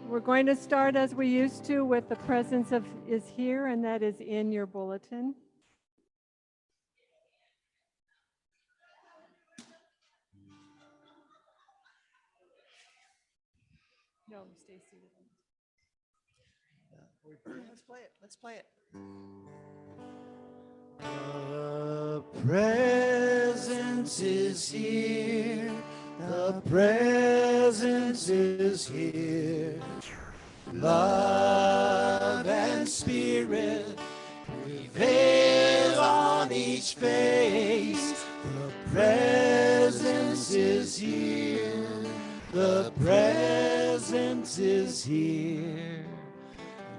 We're going to start as we used to with the presence of is here, and that is in your bulletin. No, stay seated. Let's play it. Let's play it. The presence is here. The presence is here. Love and spirit prevail on each face. The presence is here. The presence is here.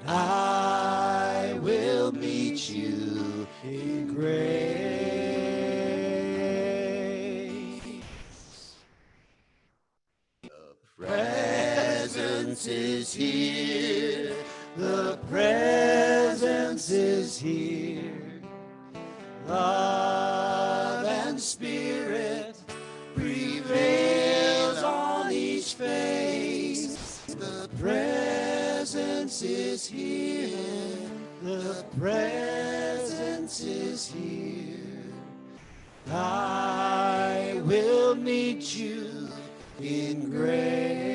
I will meet you in grace. The presence is here. The presence is here. Love and spirit prevails on each face. The presence is here. The presence is here. I will meet you in grace.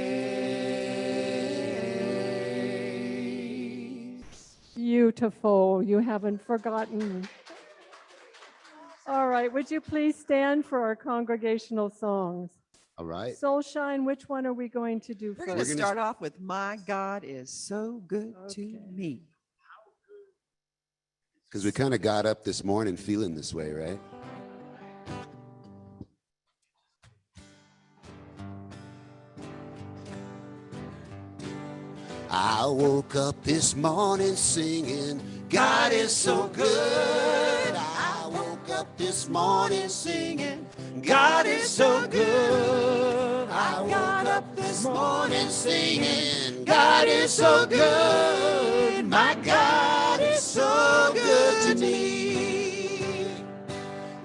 Beautiful. You haven't forgotten. All right. Would you please stand for our congregational songs? All right. Soulshine, which one are we going to do We're first? going to start off with My God is So Good to Me. Because we kind of got up this morning feeling this way, right? I woke up this morning singing, God is so good. I woke up this morning singing, God is so good. I got up this morning singing, God is so good. My God is so good to me.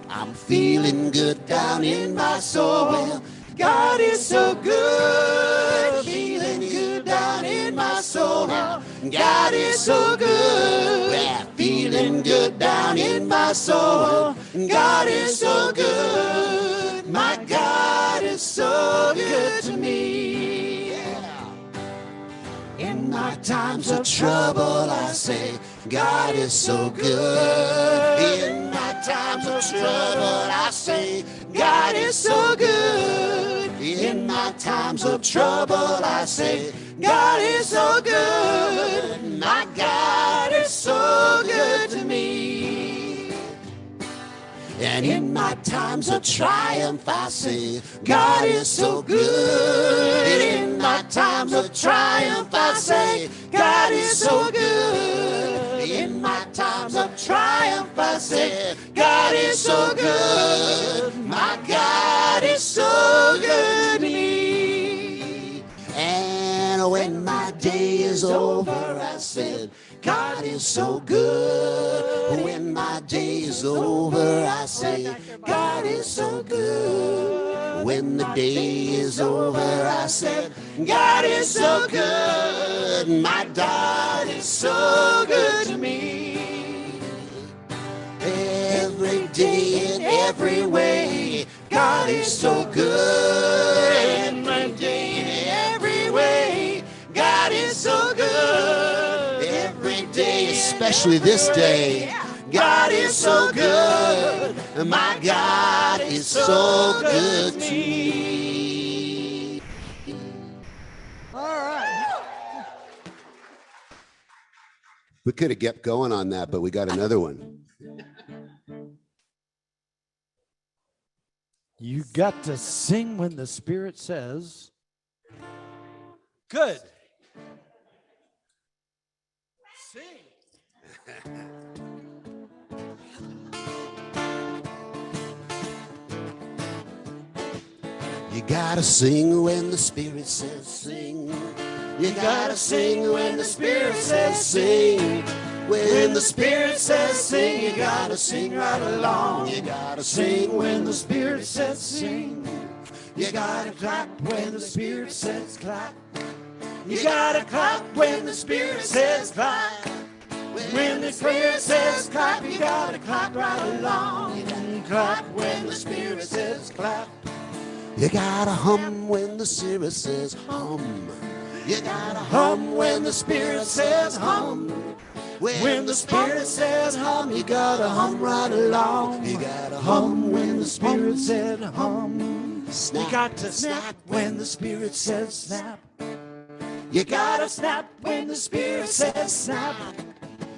I'm feeling good down in my soul. Well, God is so good. Feeling good down in my soul. Well, God is so good. Well, feeling good down in my soul. God is so good. My God is so good to me. Yeah. In my times of trouble, I say, God is so good. In my times of trouble, I say, God is so good. In my times of trouble, I say, God is so good. My God is so good to me. And in my times of triumph, I say, God is so good. In my times of triumph, I say, God is so good. In my times of triumph, I say, God is so good. My God is so good to me. And when my day is over, I said, God is so good. When my day is over, I say, God is so good. When the day is over, I said, God is so good. My God is so good to me. Every day in every way, God is so good. Every day in every way, God is so good. Every day, especially this day, God is so good. My God is so good to me. All right. We could have kept going on that, but we got another one. You got to sing when the Spirit says, good. Sing. You gotta sing when the Spirit says sing. You gotta sing when the Spirit says sing. When the Spirit says sing, you gotta sing right along. You gotta sing when the Spirit says sing. You gotta clap when the Spirit says clap. You gotta clap when the Spirit says clap. When the Spirit says clap, you gotta clap right along. And clap when the Spirit says clap. You gotta hum when the Spirit says hum. You gotta hum when the Spirit says hum. When the Spirit says hum, you gotta hum right along. You gotta hum when the Spirit said hum. Snap. You got to snap when the Spirit says snap. You gotta Snap when the Spirit says snap.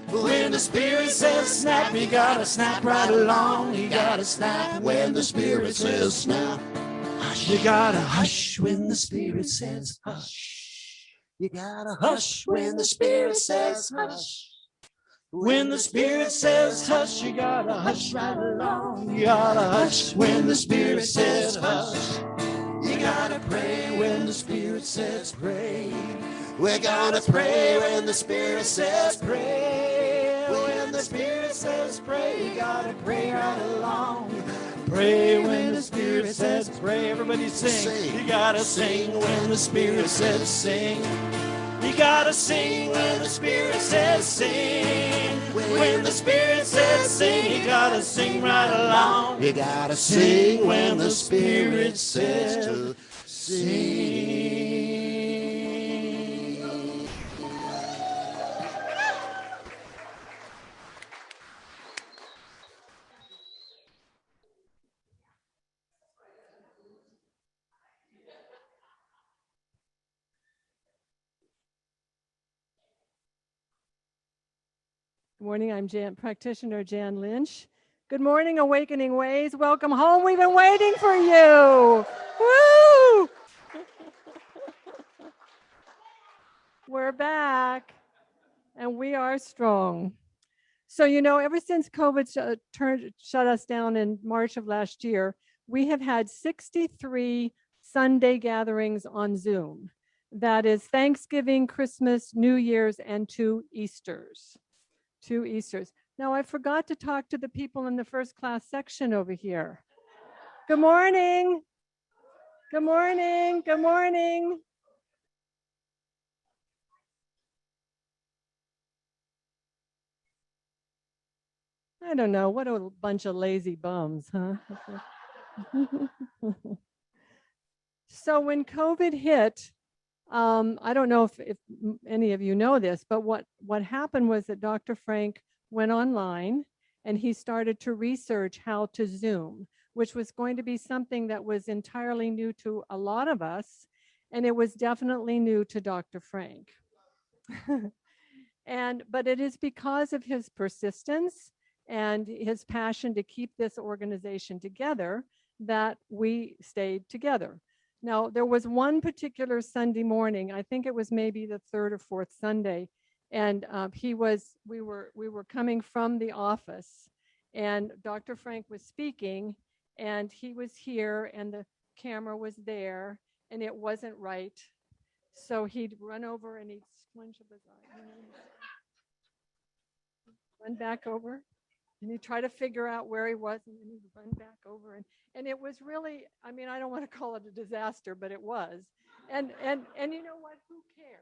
When the Spirit says snap, you gotta snap right along. You gotta snap when the Spirit says snap. You gotta hush when the Spirit says hush. You gotta hush when the Spirit says hush. When the Spirit says hush, you gotta hush right along. You gotta hush when the Spirit says hush. You gotta pray when the Spirit says pray. We're gonna pray when the Spirit says pray. When the Spirit says pray, you gotta pray right along. Pray when the Spirit says pray. Everybody sing. You gotta sing when the Spirit says sing. You gotta sing when the Spirit says sing. When the Spirit says sing, you gotta sing right along. You gotta sing when the Spirit says to sing. Good morning, I'm practitioner Jan Lynch. Good morning, Awakening Ways. Welcome home. We've been waiting for you. Woo! We're back, and we are strong. So, you know, ever since COVID shut us down in March of last year, we have had 63 Sunday gatherings on Zoom. That is Thanksgiving, Christmas, New Year's, and 2 Easters. 2 Easters. Now, I forgot to talk to the people in the first class section over here. Good morning. Good morning. Good morning. I don't know. What a bunch of lazy bums, huh? So when COVID hit, I don't know if any of you know this, but what happened was that Dr. Frank went online and he started to research how to Zoom, which was going to be something that was entirely new to a lot of us, and it was definitely new to Dr. Frank. But it is because of his persistence and his passion to keep this organization together that we stayed together. Now, there was one particular Sunday morning, I think it was maybe the 3rd or 4th Sunday, and we were coming from the office, and Dr. Frank was speaking, and he was here, and the camera was there, and it wasn't right. So he'd run over and he'd squinch up his eye, run back over, and he'd try to figure out where he was, and then he'd run back over, and it was really, I mean, I don't want to call it a disaster, but it was. And you know what? Who cared?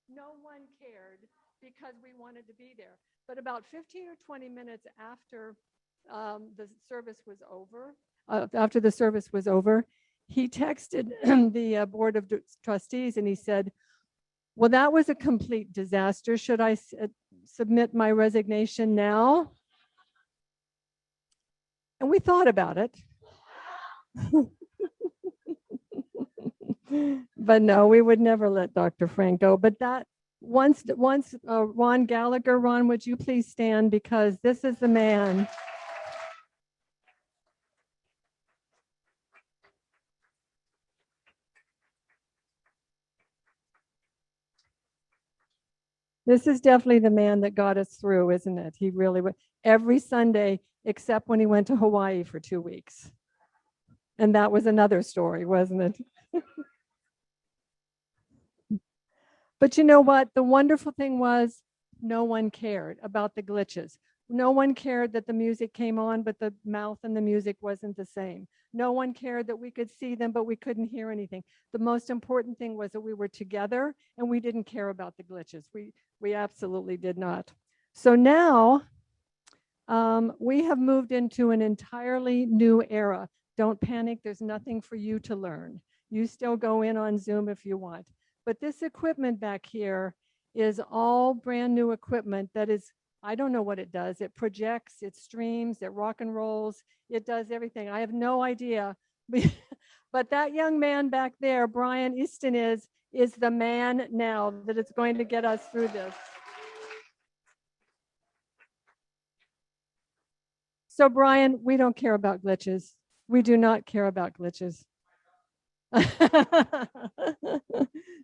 No one cared because we wanted to be there. But about 15 or 20 minutes after the service was over, he texted the board of trustees and he said, well, that was a complete disaster. Should I submit my resignation now? And we thought about it. But no, we would never let Dr. Frank go. But that once Ron Gallagher, Ron, would you please stand, because this is the man. This is definitely the man that got us through, isn't it? He really would. Every Sunday, except when he went to Hawaii for 2 weeks. And that was another story, wasn't it? But you know what? The wonderful thing was no one cared about the glitches. No one cared that the music came on, but the mouth and the music wasn't the same. No one cared that we could see them, but we couldn't hear anything. The most important thing was that we were together and we didn't care about the glitches. We absolutely did not. So now we have moved into an entirely new era. Don't panic. There's nothing for you to learn. You still go in on Zoom if you want. But this equipment back here is all brand new equipment that is, I don't know what it does. It projects, it streams, it rock and rolls, it does everything. I have no idea. But that young man back there, Brian Easton, is the man now that is going to get us through this. So Brian, we don't care about glitches. We do not care about glitches.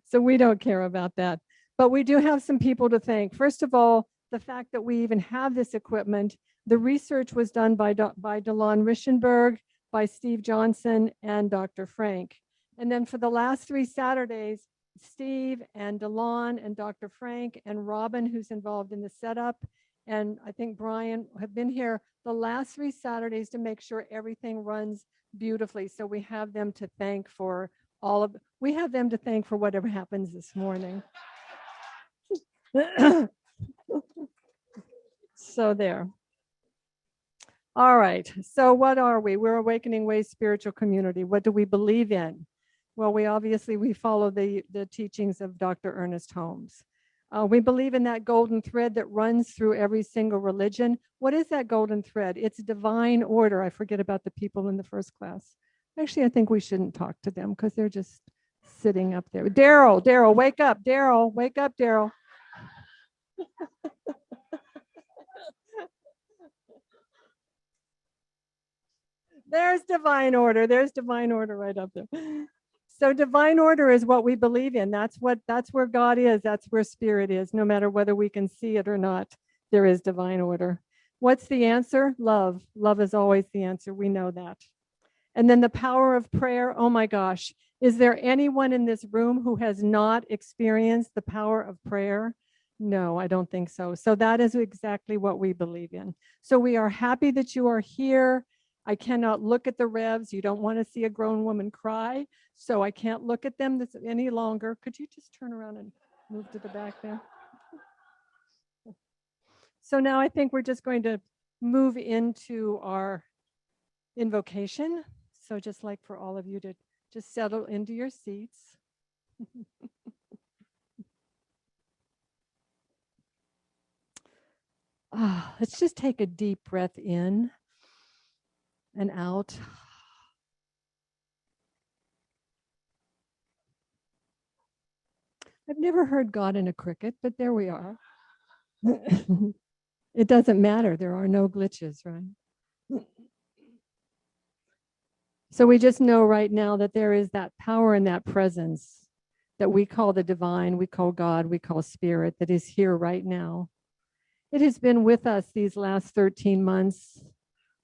So we don't care about that. But we do have some people to thank. First of all, the fact that we even have this equipment. The research was done by Delon Rischenberg, by Steve Johnson, and Dr. Frank. And then for the last 3 Saturdays, Steve and Delon and Dr. Frank and Robin, who's involved in the setup, and I think Brian have been here the last 3 Saturdays to make sure everything runs beautifully. So we have them to thank for we have them to thank for whatever happens this morning. So there. All right. So what are we? We're Awakening Way Spiritual Community. What do we believe in? Well, we follow the teachings of Dr. Ernest Holmes. We believe in that golden thread that runs through every single religion. What is that golden thread? It's divine order. I forget about the people in the first class. Actually, I think we shouldn't talk to them because they're just sitting up there. Daryl, wake up. Daryl, wake up, Daryl. There's divine order. There's divine order right up there. So divine order is what we believe in. That's where God is. That's where spirit is. No matter whether we can see it or not, there is divine order. What's the answer? Love. Love is always the answer. We know that. And then the power of prayer. Oh my gosh. Is there anyone in this room who has not experienced the power of prayer? No, I don't think so. So that is exactly what we believe in. So we are happy that you are here. I cannot look at the revs. You don't want to see a grown woman cry. So I can't look at them any longer. Could you just turn around and move to the back there? So now I think we're just going to move into our invocation. So just like for all of you to just settle into your seats. Let's just take a deep breath in and out. I've never heard God in a cricket, but there we are. It doesn't matter. There are no glitches, right? So we just know right now that there is that power and that presence that we call the divine, we call God, we call spirit, that is here right now. It has been with us these last 13 months.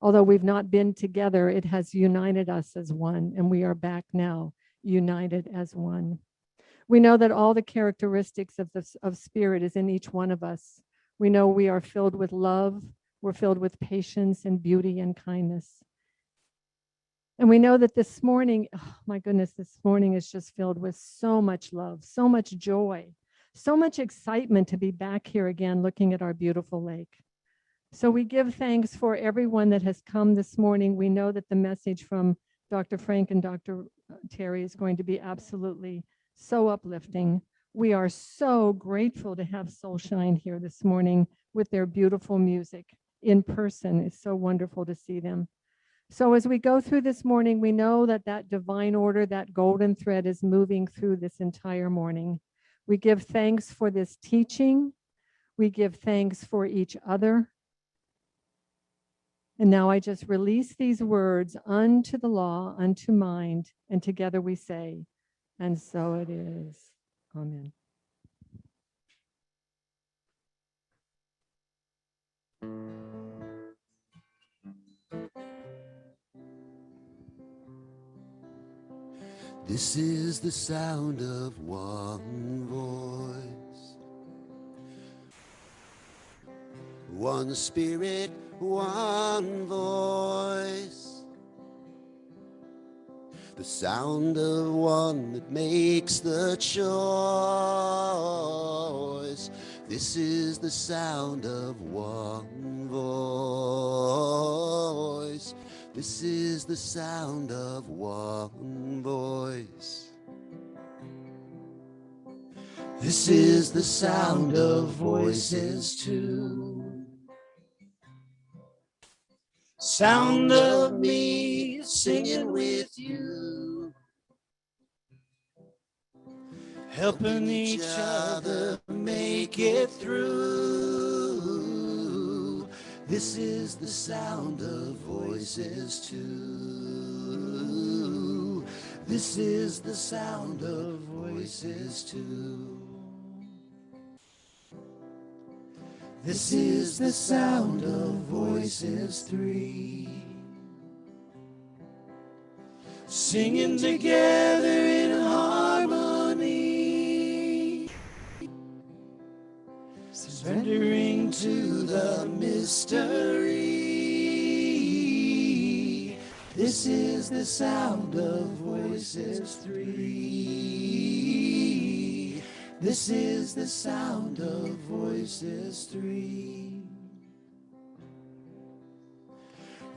Although we've not been together, it has united us as one, and we are back now, united as one. We know that all the characteristics of spirit is in each one of us. We know we are filled with love, we're filled with patience and beauty and kindness. And we know that this morning, oh my goodness, this morning is just filled with so much love, so much joy, so much excitement to be back here again looking at our beautiful lake. So we give thanks for everyone that has come this morning. We know that the message from Dr. Frank and Dr. Terry is going to be absolutely so uplifting. We are so grateful to have Soulshine here this morning with their beautiful music in person. It's so wonderful to see them. So as we go through this morning, we know that that divine order, that golden thread is moving through this entire morning. We give thanks for this teaching. We give thanks for each other. And now I just release these words unto the law, unto mind, and together we say, and so it is. Amen. This is the sound of one voice. one spirit, one voice. The sound of one that makes the choice. This is the sound of one voice. This is the sound of one voice. This is the sound of voices too. Sound of me singing with you, helping each other make it through. This is the sound of voices too. This is the sound of voices too. This is the sound of voices three. Singing together in harmony, surrendering to the mystery. This is the sound of voices three. This is the sound of voices three.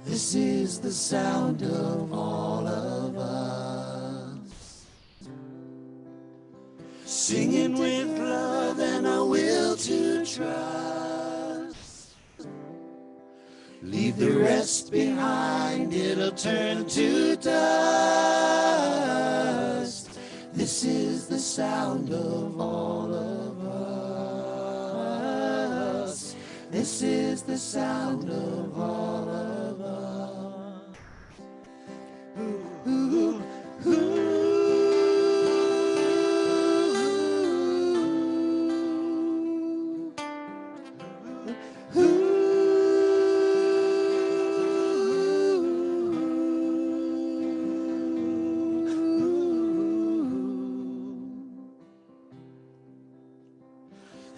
This is the sound of all of us, Singing with love and a will to trust. leave the rest behind, it'll turn to dust. This is the sound of all of us. This is the sound of all of us. Ooh, ooh, ooh.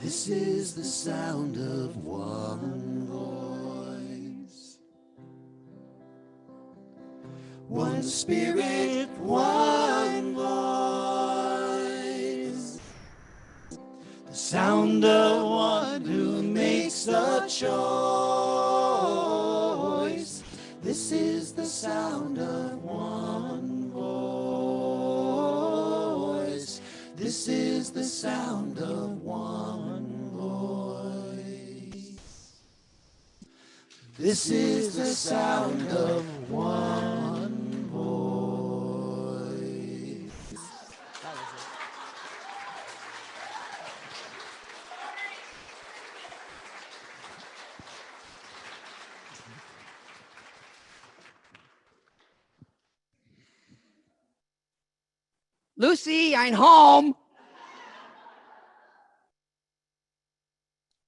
This is the sound of one voice, one spirit, one voice. The sound of one who makes a choice. This is the sound of one voice. This is the sound of one voice. This is the sound of one voice. Lucy, I'm home.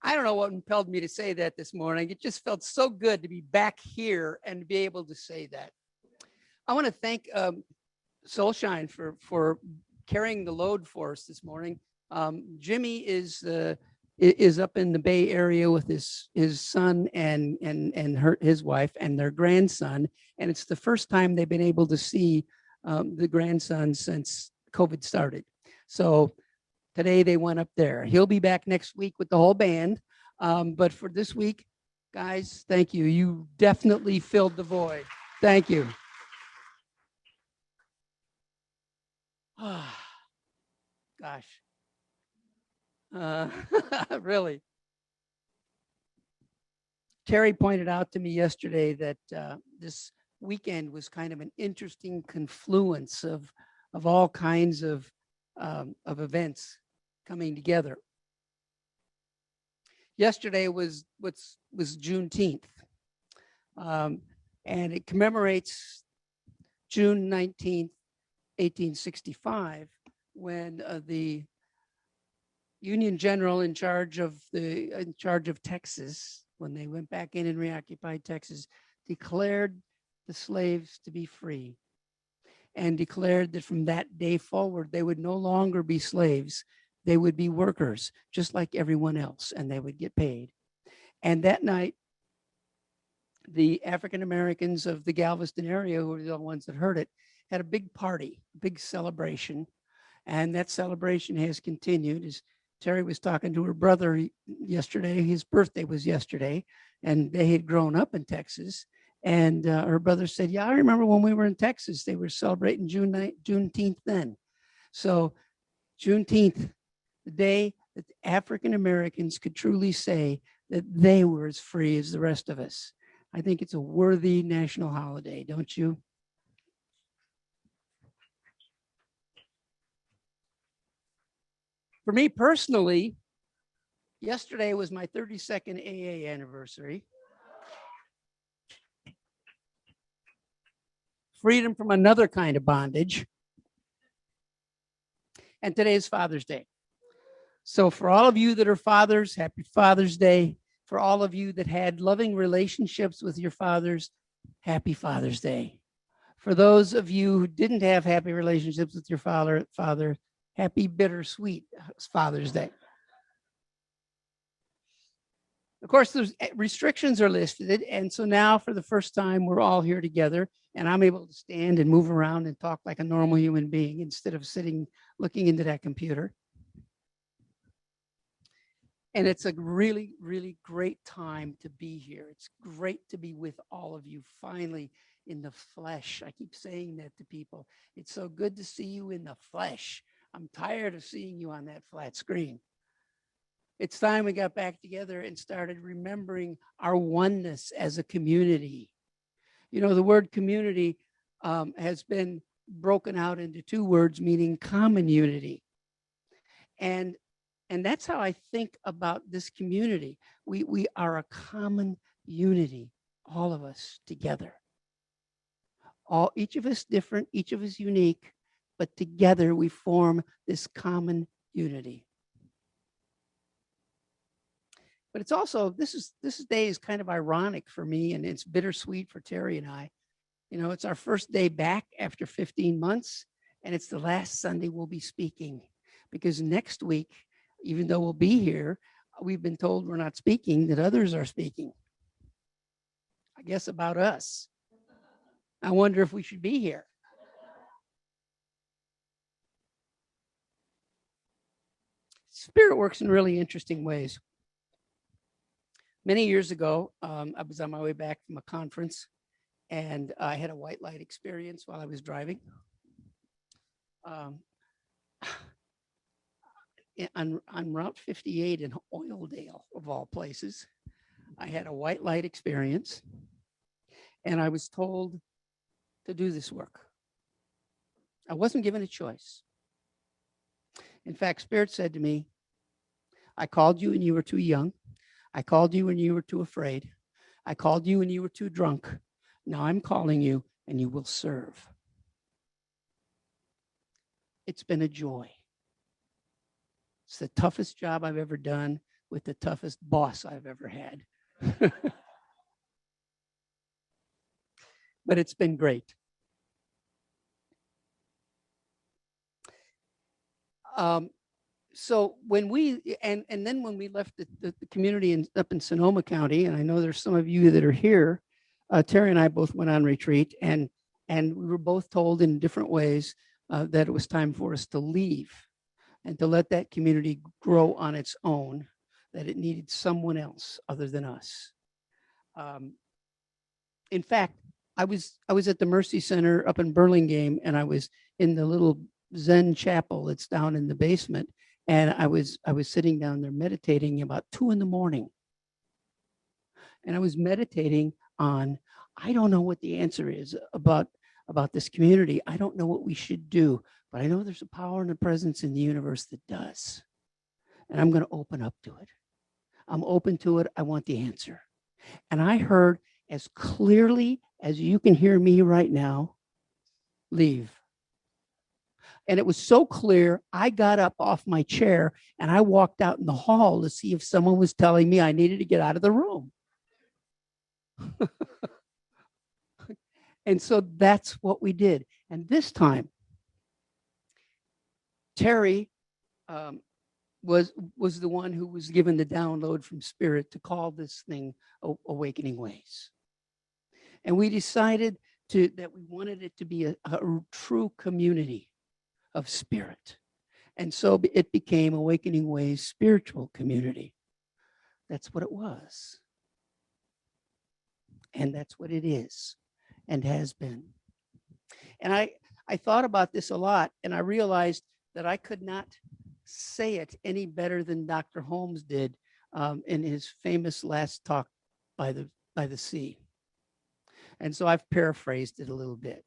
I don't know what impelled me to say that this morning. It just felt so good to be back here and to be able to say that. I want to thank Soulshine for carrying the load for us this morning. Jimmy is up in the Bay Area with his son and his wife and their grandson, and it's the first time they've been able to see the grandson since COVID started. So today they went up there. He'll be back next week with the whole band. But for this week, guys, thank you. You definitely filled the void. Thank you. Gosh. Really. Terry pointed out to me yesterday that this weekend was kind of an interesting confluence of all kinds of events coming together. Yesterday was Juneteenth, and it commemorates June 19th, 1865, when the Union General in charge of Texas, when they went back in and reoccupied Texas, declared the slaves to be free, and declared that from that day forward, they would no longer be slaves. They would be workers, just like everyone else, and they would get paid. And that night, the African Americans of the Galveston area, who were the ones that heard it, had a big party, big celebration. And that celebration has continued. As Terry was talking to her brother yesterday, his birthday was yesterday, and they had grown up in Texas. And her brother said, yeah, I remember when we were in Texas, they were celebrating Juneteenth then. So Juneteenth, the day that African Americans could truly say that they were as free as the rest of us. I think it's a worthy national holiday, don't you? For me personally, yesterday was my 32nd AA anniversary. Freedom from another kind of bondage. And today is Father's Day. So for all of you that are fathers, happy Father's Day. For all of you that had loving relationships with your fathers, happy Father's Day. For those of you who didn't have happy relationships with your father, happy bittersweet Father's Day. Of course, there's restrictions are listed. And so now for the first time, we're all here together and I'm able to stand and move around and talk like a normal human being instead of sitting, looking into that computer. And it's a really, really great time to be here. It's great to be with all of you finally in the flesh. I keep saying that to people. It's so good to see you in the flesh. I'm tired of seeing you on that flat screen. It's time we got back together and started remembering our oneness as a community. You know, the word community has been broken out into two words meaning common unity. And that's how I think about this community. We are a common unity, all of us together. Each of us different, each of us unique, but together we form this common unity. But it's also, this day is kind of ironic for me, and it's bittersweet for Terry and I. You know, it's our first day back after 15 months, and it's the last Sunday we'll be speaking. Because next week, even though we'll be here, we've been told we're not speaking, that others are speaking. I guess about us. I wonder if we should be here. Spirit works in really interesting ways. Many years ago, I was on my way back from a conference and I had a white light experience while I was driving. On Route 58 in Oildale, of all places, I had a white light experience and I was told to do this work. I wasn't given a choice. In fact, Spirit said to me, I called you and you were too young. I called you when you were too afraid. I called you when you were too drunk. Now I'm calling you and you will serve. It's been a joy. It's the toughest job I've ever done with the toughest boss I've ever had. But it's been great. So when we, and then when we left the community up in Sonoma County, and I know there's some of you that are here, Terry and I both went on retreat, and we were both told in different ways that it was time for us to leave and to let that community grow on its own, that it needed someone else other than us. In fact, I was at the Mercy Center up in Burlingame, and I was in the little Zen chapel that's down in the basement, and I was sitting down there meditating about 2 a.m. And I was meditating on, I don't know what the answer is about this community. I don't know what we should do, but I know there's a power and a presence in the universe that does. And I'm going to open up to it. I'm open to it. I want the answer. And I heard as clearly as you can hear me right now, leave. And it was so clear, I got up off my chair and I walked out in the hall to see if someone was telling me I needed to get out of the room. And so that's what we did. And this time, Terry was the one who was given the download from Spirit to call this thing Awakening Ways. And we decided that we wanted it to be a true community of spirit. And so it became Awakening Ways Spiritual Community. That's what it was. And that's what it is and has been. And I thought about this a lot, and I realized that I could not say it any better than Dr. Holmes did in his famous last talk by the sea. And so I've paraphrased it a little bit.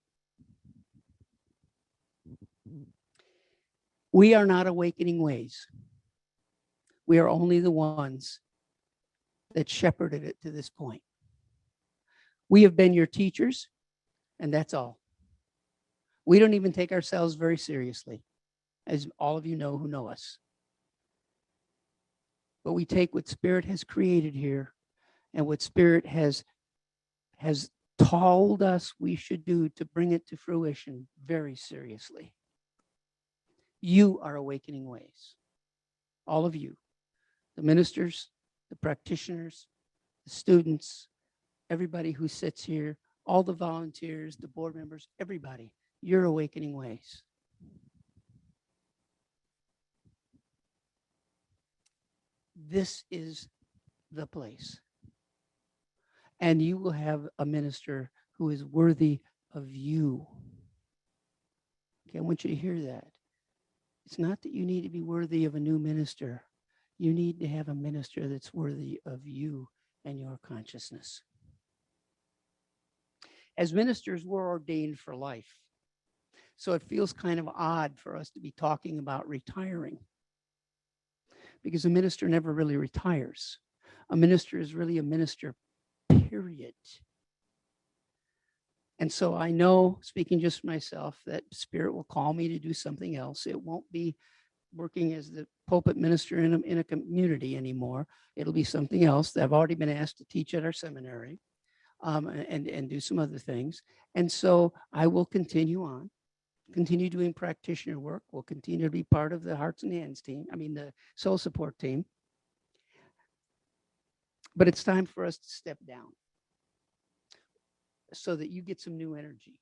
We are not Awakening Ways. We are only the ones that shepherded it to this point. We have been your teachers, and that's all. We don't even take ourselves very seriously, as all of you know who know us. But we take what Spirit has created here and what Spirit has told us we should do to bring it to fruition very seriously. You are Awakening Ways. All of you, the ministers, the practitioners, the students, everybody who sits here, all the volunteers, the board members, everybody, you're Awakening Ways. This is the place. And you will have a minister who is worthy of you. Okay, I want you to hear that. It's not that you need to be worthy of a new minister. You need to have a minister that's worthy of you and your consciousness. As ministers, we're ordained for life. So it feels kind of odd for us to be talking about retiring, because a minister never really retires. A minister is really a minister, period. And so I know, speaking just for myself, that Spirit will call me to do something else. It won't be working as the pulpit minister in a community anymore. It'll be something else that I've already been asked to teach at our seminary and do some other things. And so I will continue on, continue doing practitioner work. We'll continue to be part of the Hearts and Hands team, the soul support team. But it's time for us to step down so that you get some new energy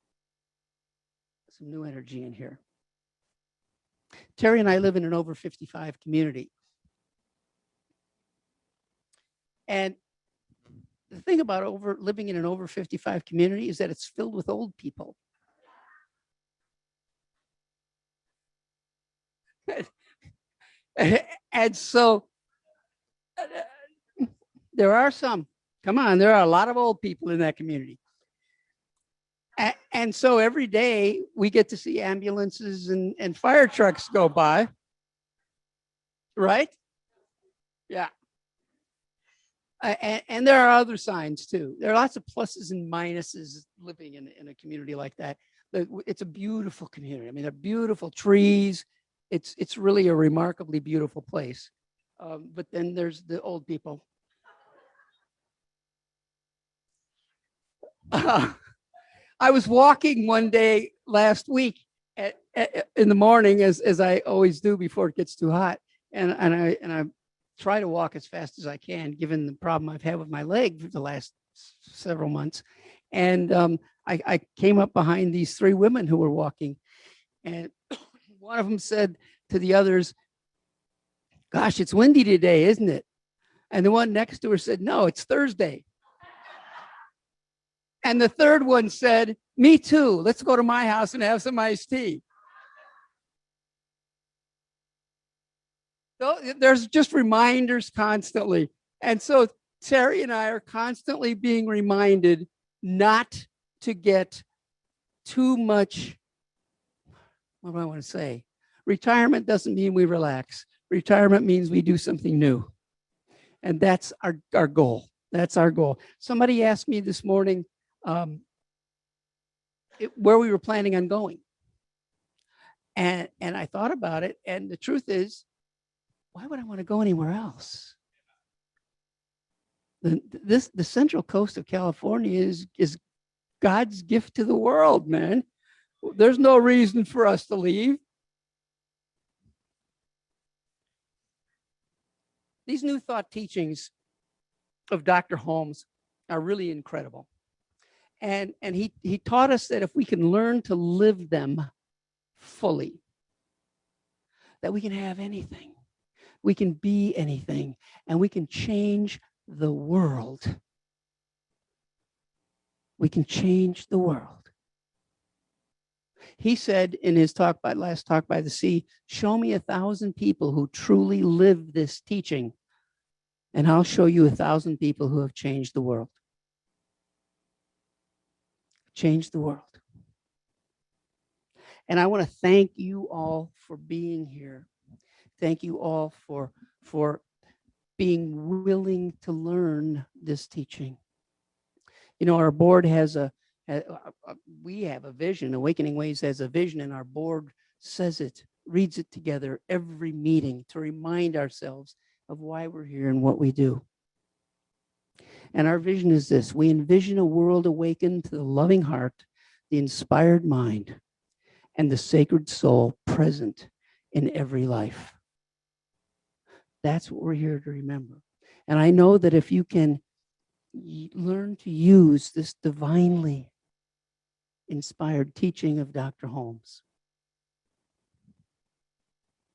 in here. Terry and I live in an over 55 community. And the thing about living in an over 55 community is that it's filled with old people. And so there are there are a lot of old people in that community. And so every day we get to see ambulances and fire trucks go by, right? Yeah. And there are other signs too. There are lots of pluses and minuses living in a community like that. It's a beautiful community. There are beautiful trees. It's really a remarkably beautiful place. But then there's the old people. I was walking one day last week in the morning, as I always do before it gets too hot, and I try to walk as fast as I can, given the problem I've had with my leg for the last several months. And I came up behind these three women who were walking, and one of them said to the others, "Gosh, it's windy today, isn't it?" And the one next to her said, "No, it's Thursday." And the third one said, "Me too. Let's go to my house and have some iced tea." So there's just reminders constantly. And so Terry and I are constantly being reminded not to get too much. What do I want to say? Retirement doesn't mean we relax. Retirement means we do something new. And that's our goal. That's our goal. Somebody asked me this morning where we were planning on going. And I thought about it. And the truth is, why would I want to go anywhere else? The Central Coast of California is God's gift to the world, man. There's no reason for us to leave. These New Thought teachings of Dr. Holmes are really incredible. And he taught us that if we can learn to live them fully, that we can have anything, we can be anything, and we can change the world. We can change the world. He said in his last talk by the sea, show me 1,000 people who truly live this teaching, and I'll show you 1,000 people who have changed the world. Changed the world. And I want to thank you all for being here. Thank you all for being willing to learn this teaching. You know, our board we have a vision. Awakening Ways has a vision, and our board says it, reads it together every meeting to remind ourselves of why we're here and what we do. And our vision is this: we envision a world awakened to the loving heart, the inspired mind, and the sacred soul present in every life. That's what we're here to remember. And I know that if you can learn to use this divinely inspired teaching of Dr. Holmes,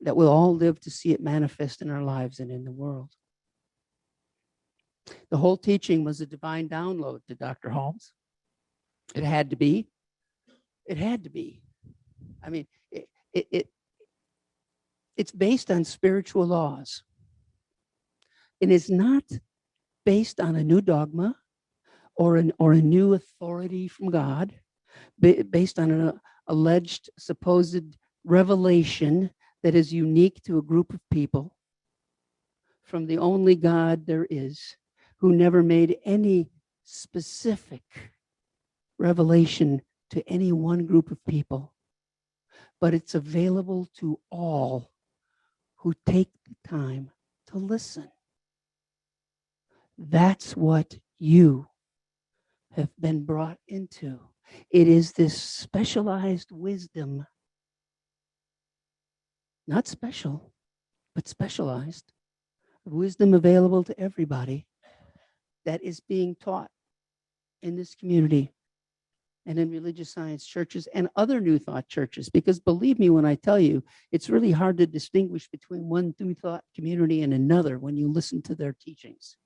that we'll all live to see it manifest in our lives and in the world. The whole teaching was a divine download to Dr. Holmes. It had to be. It had to be. I mean, it's based on spiritual laws. It is not based on a new dogma or a new authority from God, based on an alleged supposed revelation that is unique to a group of people from the only God there is, who never made any specific revelation to any one group of people. But it's available to all who take the time to listen. That's what you have been brought into. It is this specialized wisdom, not special, but specialized wisdom available to everybody, that is being taught in this community and in religious science churches and other New Thought churches. Because believe me when I tell you, it's really hard to distinguish between one New Thought community and another when you listen to their teachings.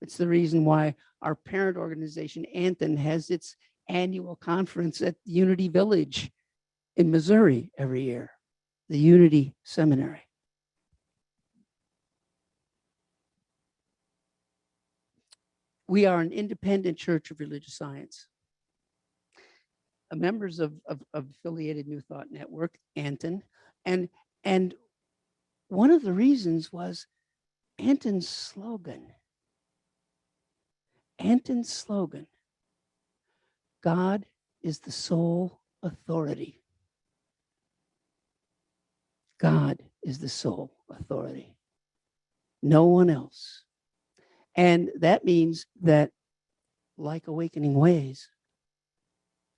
It's the reason why our parent organization, Anton, has its annual conference at Unity Village in Missouri every year, the Unity Seminary. We are an independent church of religious science. Members of affiliated New Thought Network, Anton, and one of the reasons was Anton's slogan. Anton's slogan: God is the sole authority. God is the sole authority. No one else. And that means that, like Awakening Ways,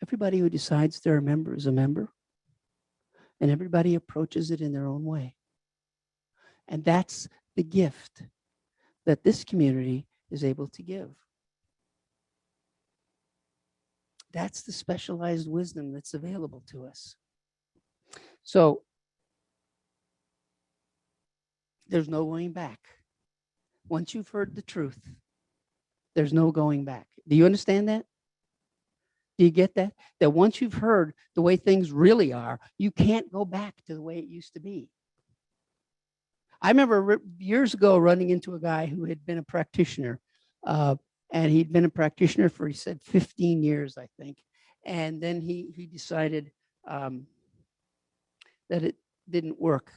everybody who decides they're a member is a member, and everybody approaches it in their own way. And that's the gift that this community is able to give. That's the specialized wisdom that's available to us. So there's no going back. Once you've heard the truth, there's no going back. Do you understand that? Do you get that? That once you've heard the way things really are, you can't go back to the way it used to be. I remember years ago running into a guy who had been a practitioner, and he'd been a practitioner for, he said, 15 years, I think. And then he decided that it didn't work.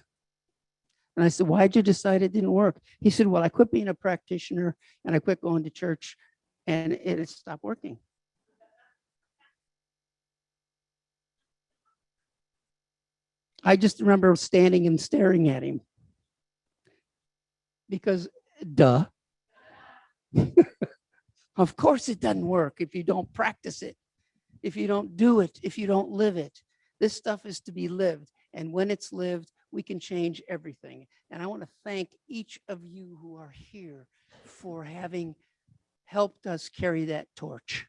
And I said, why'd you decide it didn't work? He said, well, I quit being a practitioner and I quit going to church, and it stopped working. I just remember standing and staring at him because, duh. Of course it doesn't work if you don't practice it, if you don't do it, if you don't live it. This stuff is to be lived. And when it's lived, we can change everything. And I want to thank each of you who are here for having helped us carry that torch.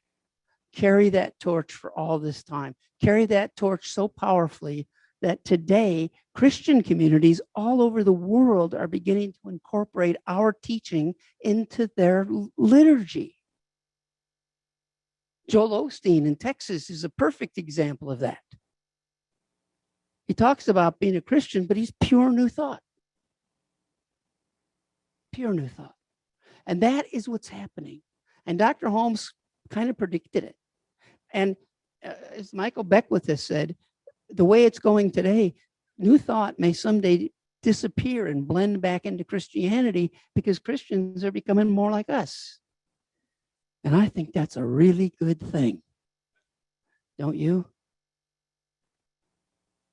Carry that torch for all this time. Carry that torch so powerfully that today Christian communities all over the world are beginning to incorporate our teaching into their liturgy. Joel Osteen in Texas is a perfect example of that. He talks about being a Christian, but he's pure new thought. Pure new thought. And that is what's happening. And Dr. Holmes kind of predicted it. And as Michael Beckwith has said, the way it's going today, new thought may someday disappear and blend back into Christianity because Christians are becoming more like us. And I think that's a really good thing. Don't you?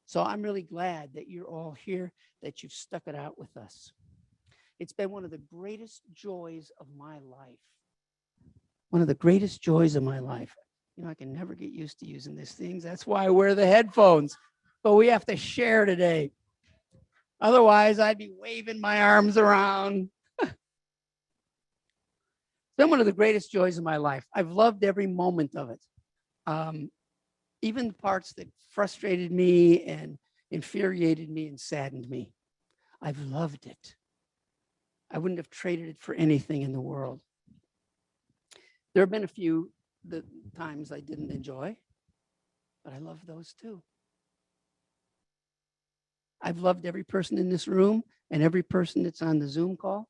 So I'm really glad that you're all here, that you've stuck it out with us. It's been one of the greatest joys of my life. One of the greatest joys of my life. You know, I can never get used to using these things. That's why I wear the headphones. But we have to share today. Otherwise, I'd be waving my arms around. It's been one of the greatest joys of my life. I've loved every moment of it. Even the parts that frustrated me and infuriated me and saddened me. I've loved it. I wouldn't have traded it for anything in the world. There have been a few times I didn't enjoy, but I love those too. I've loved every person in this room and every person that's on the Zoom call.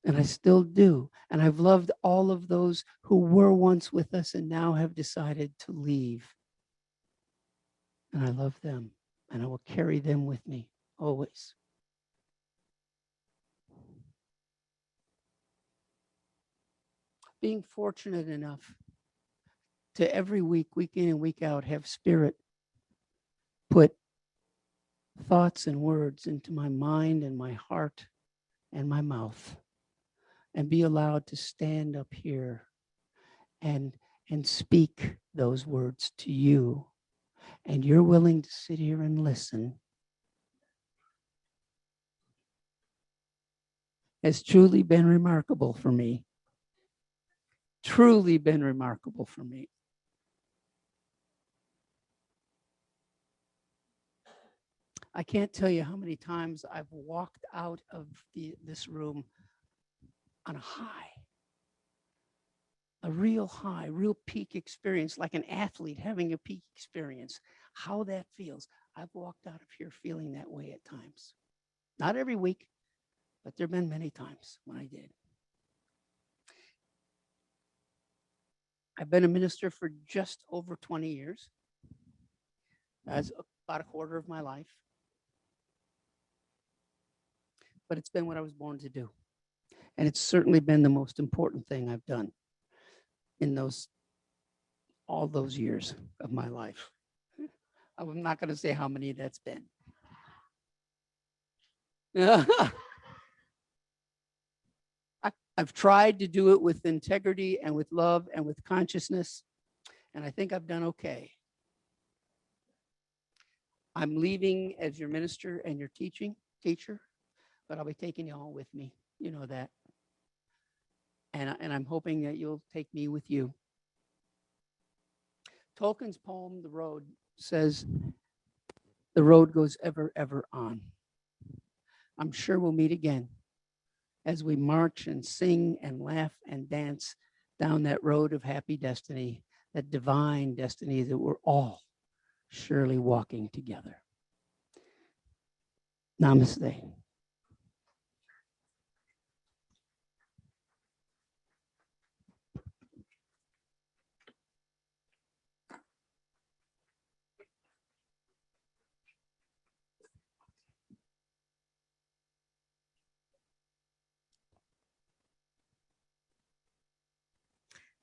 And I still do. And I've loved all of those who were once with us and now have decided to leave. And I love them. And I will carry them with me always. Being fortunate enough to every week, week in and week out, have Spirit put thoughts and words into my mind and my heart and my mouth, and be allowed to stand up here and speak those words to you. And you're willing to sit here and listen. Has truly been remarkable for me. Truly been remarkable for me. I can't tell you how many times I've walked out of this room on a high, a real high, real peak experience, like an athlete having a peak experience. How that feels. I've walked out of here feeling that way at times. Not every week, but there have been many times when I did. I've been a minister for just over 20 years. That's about a quarter of my life. But it's been what I was born to do. And it's certainly been the most important thing I've done in all those years of my life. I'm not going to say how many that's been. I've tried to do it with integrity and with love and with consciousness, and I think I've done okay. I'm leaving as your minister and your teacher, but I'll be taking you all with me. You know that. And I'm hoping that you'll take me with you. Tolkien's poem, The Road, says, the road goes ever, ever on. I'm sure we'll meet again as we march and sing and laugh and dance down that road of happy destiny, that divine destiny that we're all surely walking together. Namaste.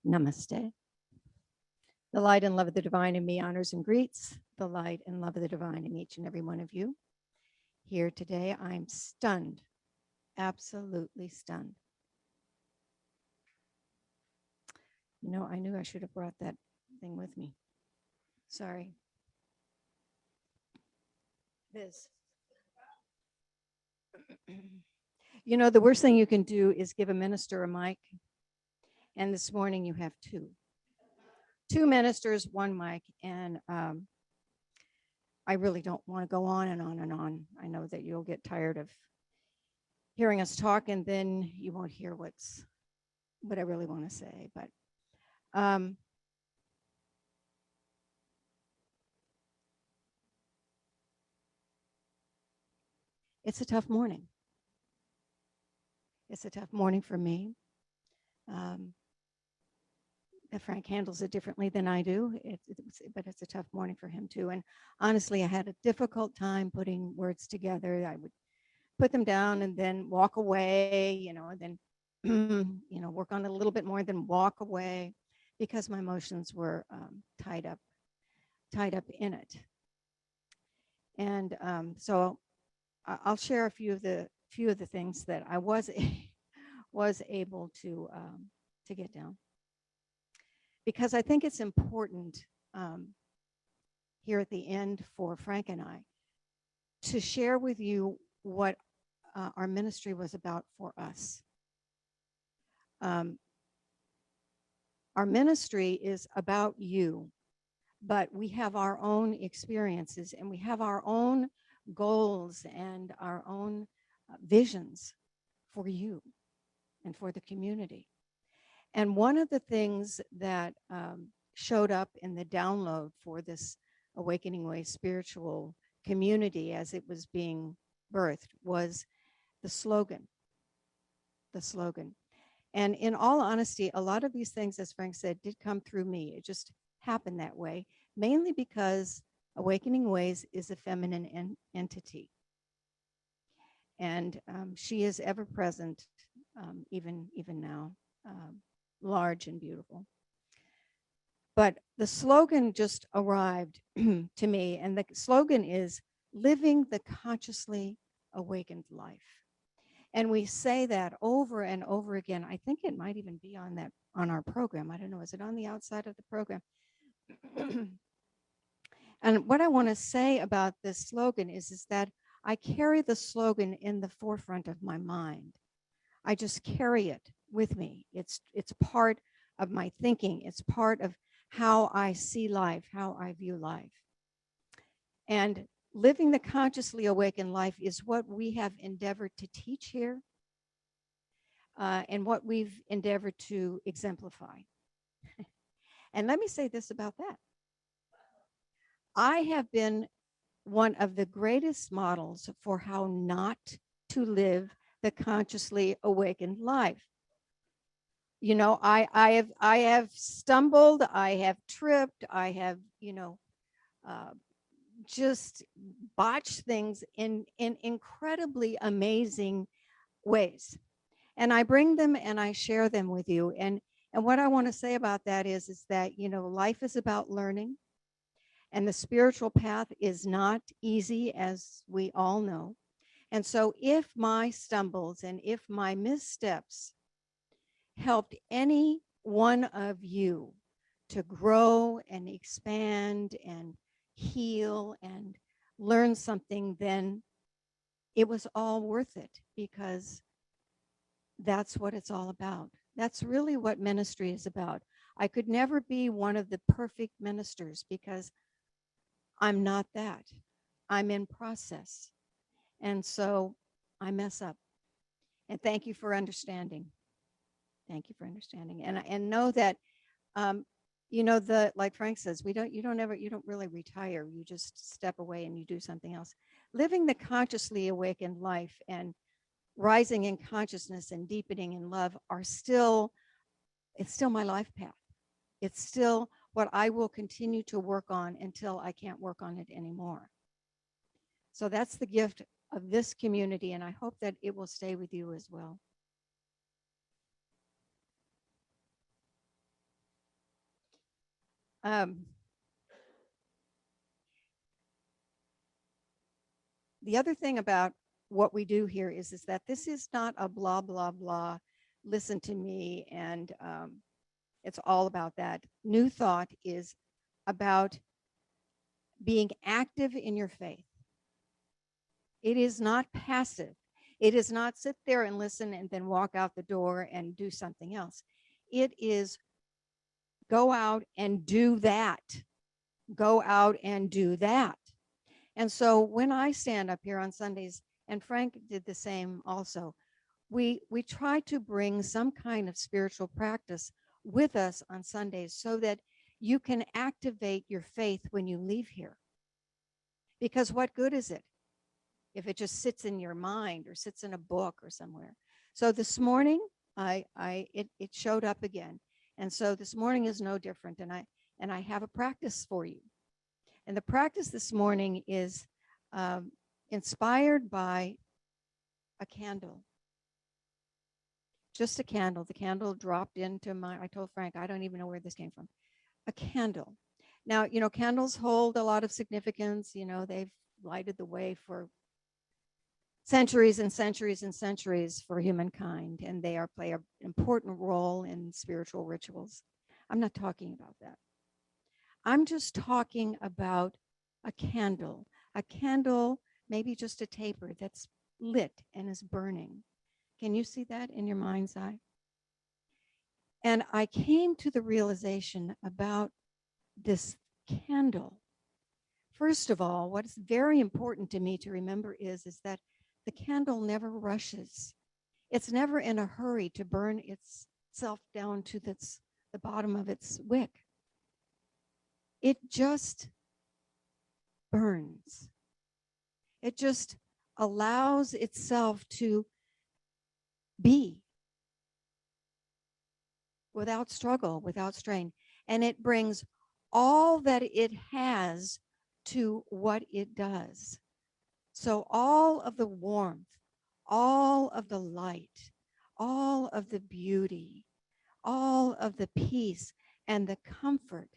Namaste. The light and love of the divine in me honors and greets the light and love of the divine in each and every one of you. Here today, I'm stunned, absolutely stunned. You know, I knew I should have brought that thing with me. Sorry. This. You know, the worst thing you can do is give a minister a mic. And this morning you have two ministers, one mic. And I really don't want to go on and on and on. I know that you'll get tired of hearing us talk, and then you won't hear what I really want to say. But it's a tough morning. It's a tough morning for me. Frank handles it differently than I do, but it's a tough morning for him too. And honestly, I had a difficult time putting words together. I would put them down and then walk away, and then, work on it a little bit more, then walk away, because my emotions were tied up in it. And so I'll share a few of the things that I was able to get down, because I think it's important here at the end for Frank and I to share with you what our ministry was about for us. Our ministry is about you, but we have our own experiences, and we have our own goals and our own visions for you and for the community. And one of the things that showed up in the download for this Awakening Way spiritual community as it was being birthed was the slogan. And in all honesty, a lot of these things, as Frank said, did come through me. It just happened that way, mainly because Awakening Ways is a feminine entity. And she is ever present, even now, large and beautiful. But the slogan just arrived to me, and the slogan is living the consciously awakened life. And we say that over and over again. I think it might even be on our program. I don't know. Is it on the outside of the program? And what I want to say about this slogan is that I carry the slogan in the forefront of my mind. I just carry it with me. It's part of my thinking. It's part of how I see life, how I view life. And living the consciously awakened life is what we have endeavored to teach here, and what we've endeavored to exemplify. And let me say this about that. I have been one of the greatest models for how not to live the consciously awakened life. I have stumbled, I have tripped, I have, just botched things in incredibly amazing ways. And I bring them and I share them with you. And what I want to say about that is that, life is about learning. And the spiritual path is not easy, as we all know. And so if my stumbles and if my missteps helped any one of you to grow and expand and heal and learn something, then it was all worth it, because that's what it's all about. That's really what ministry is about. I could never be one of the perfect ministers, because I'm not that. I'm in process. And so I mess up. And thank you for understanding. Thank you for understanding. And know that, like Frank says, you don't really retire. You just step away and you do something else. Living the consciously awakened life and rising in consciousness and deepening in love it's still my life path. It's still what I will continue to work on until I can't work on it anymore. So that's the gift of this community, and I hope that it will stay with you as well. The other thing about what we do here is that this is not a blah, blah, blah, listen to me, and it's all about that. New Thought is about being active in your faith. It is not passive. It is not sit there and listen and then walk out the door and do something else. It is go out and do that. Go out and do that. And so when I stand up here on Sundays, and Frank did the same also, we try to bring some kind of spiritual practice with us on Sundays so that you can activate your faith when you leave here. Because what good is it if it just sits in your mind or sits in a book or somewhere? So this morning, it showed up again. And so this morning is no different. And I have a practice for you. And the practice this morning is inspired by a candle. Just a candle. The candle dropped into I told Frank, I don't even know where this came from. A candle. Now, candles hold a lot of significance. They've lighted the way for centuries and centuries and centuries for humankind, and they play an important role in spiritual rituals. I'm not talking about that. I'm just talking about a candle maybe just a taper that's lit and is burning. Can you see that in your mind's eye? And I came to the realization about this candle. First of all, what's very important to me to remember is that the candle never rushes. It's never in a hurry to burn itself down to the bottom of its wick. It just burns. It just allows itself to be without struggle, without strain. And it brings all that it has to what it does. So all of the warmth, all of the light, all of the beauty, all of the peace and the comfort,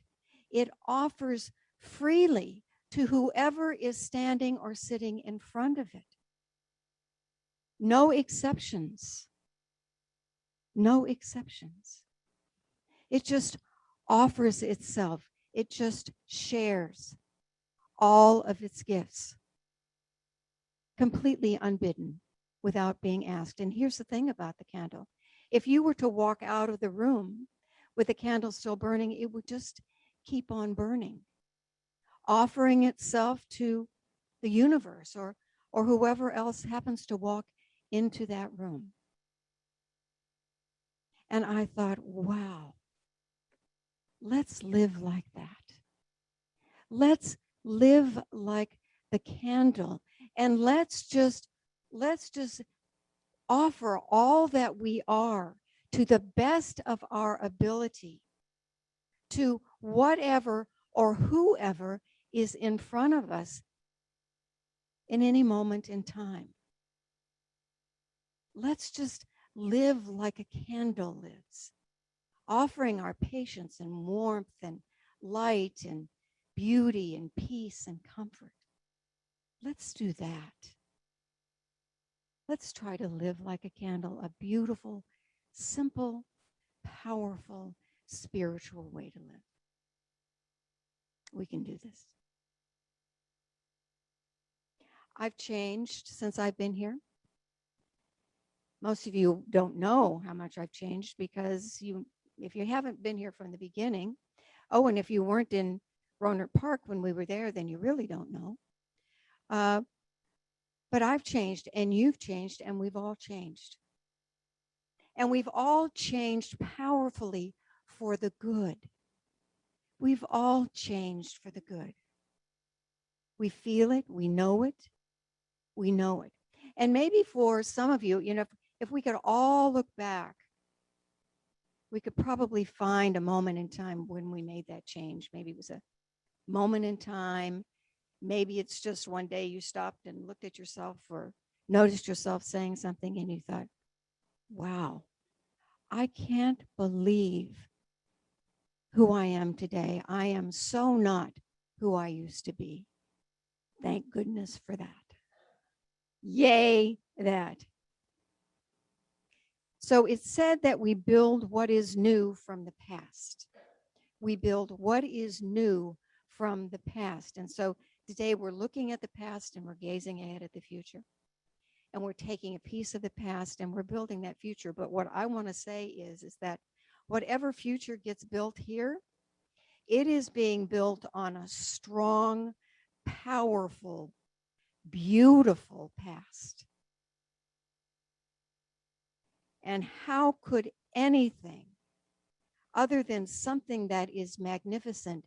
it offers freely to whoever is standing or sitting in front of it. No exceptions. No exceptions. It just offers itself. It just shares all of its gifts, completely unbidden, without being asked. And here's the thing about the candle. If you were to walk out of the room with the candle still burning, it would just keep on burning, offering itself to the universe or whoever else happens to walk into that room. And I thought, wow, let's live like that. Let's live like the candle, and let's just offer all that we are to the best of our ability to whatever or whoever is in front of us in any moment in time. Let's just live like a candle lives, offering our patience and warmth and light and beauty and peace and comfort. Let's do that. Let's try to live like a candle, a beautiful, simple, powerful, spiritual way to live. We can do this. I've changed since I've been here. Most of you don't know how much I've changed because if you haven't been here from the beginning, and if you weren't in Rohnert Park when we were there, then you really don't know. But I've changed, and you've changed, and we've all changed. And we've all changed powerfully for the good. We've all changed for the good. We feel it, we know it, we know it. And maybe for some of you, if we could all look back, we could probably find a moment in time when we made that change. Maybe it was a moment in time. Maybe it's just one day you stopped and looked at yourself or noticed yourself saying something and you thought, wow, I can't believe who I am today. I am so not who I used to be. Thank goodness for that. Yay, that. So it's said that we build what is new from the past. We build what is new from the past. And so Today, we're looking at the past and we're gazing ahead at the future. And we're taking a piece of the past and we're building that future. But what I want to say is that whatever future gets built here, it is being built on a strong, powerful, beautiful past. And how could anything other than something that is magnificent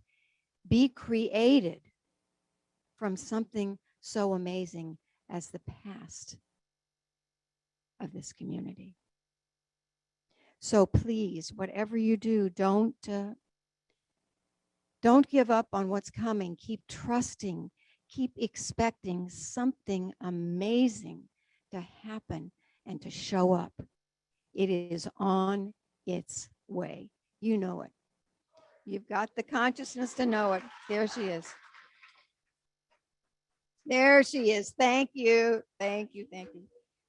be created from something so amazing as the past of this community? So please, whatever you do, don't give up on what's coming. Keep trusting, keep expecting something amazing to happen and to show up. It is on its way. You know it. You've got the consciousness to know it. There she is. There she is. Thank you. Thank you. Thank you.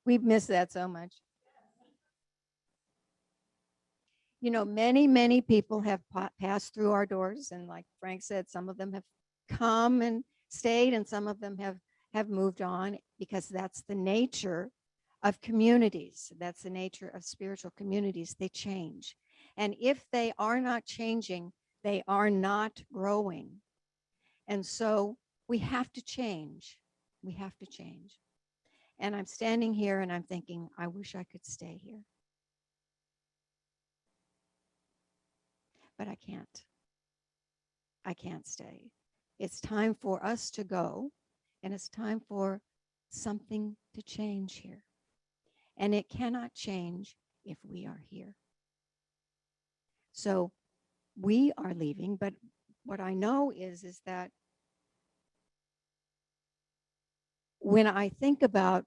We've missed that so much. You know, many, many people have passed through our doors. And like Frank said, some of them have come and stayed, and some of them have moved on, because that's the nature of communities. That's the nature of spiritual communities. They change. And if they are not changing, they are not growing. And so we have to change. We have to change. And I'm standing here and I'm thinking, I wish I could stay here. But I can't. I can't stay. It's time for us to go, and it's time for something to change here. And it cannot change if we are here. So we are leaving, but what I know is that when I think about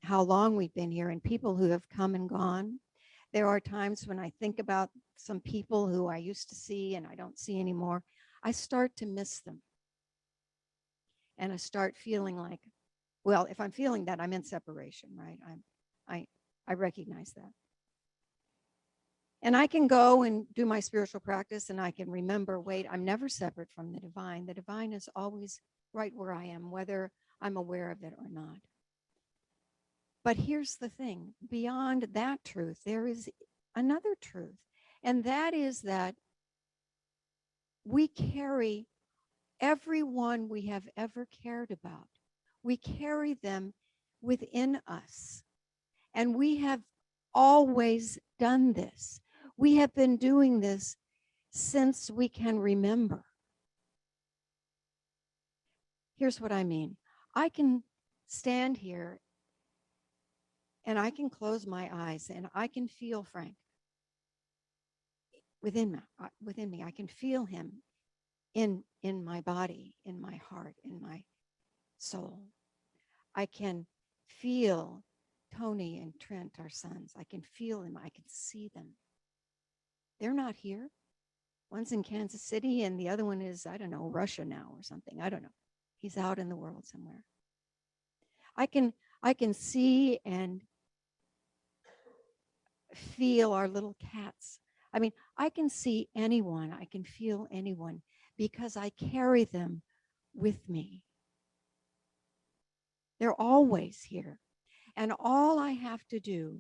how long we've been here and people who have come and gone, there are times when I think about some people who I used to see and I don't see anymore. I start to miss them. And I start feeling like, well, if I'm feeling that, I'm in separation, right? I recognize that. And I can go and do my spiritual practice and I can remember, wait, I'm never separate from the divine. The divine is always right where I am, whether I'm aware of it or not. But here's the thing, beyond that truth, there is another truth. And that is that we carry everyone we have ever cared about. We carry them within us. And we have always done this. We have been doing this since we can remember. Here's what I mean. I can stand here and I can close my eyes and I can feel Frank within me. I can feel him in my body, in my heart, in my soul. I can feel Tony and Trent, our sons. I can feel them. I can see them. They're not here. One's in Kansas City and the other one is, I don't know, Russia now or something. I don't know. He's out in the world somewhere. I can see and feel our little cats. I mean, I can see anyone. I can feel anyone because I carry them with me. They're always here. And all I have to do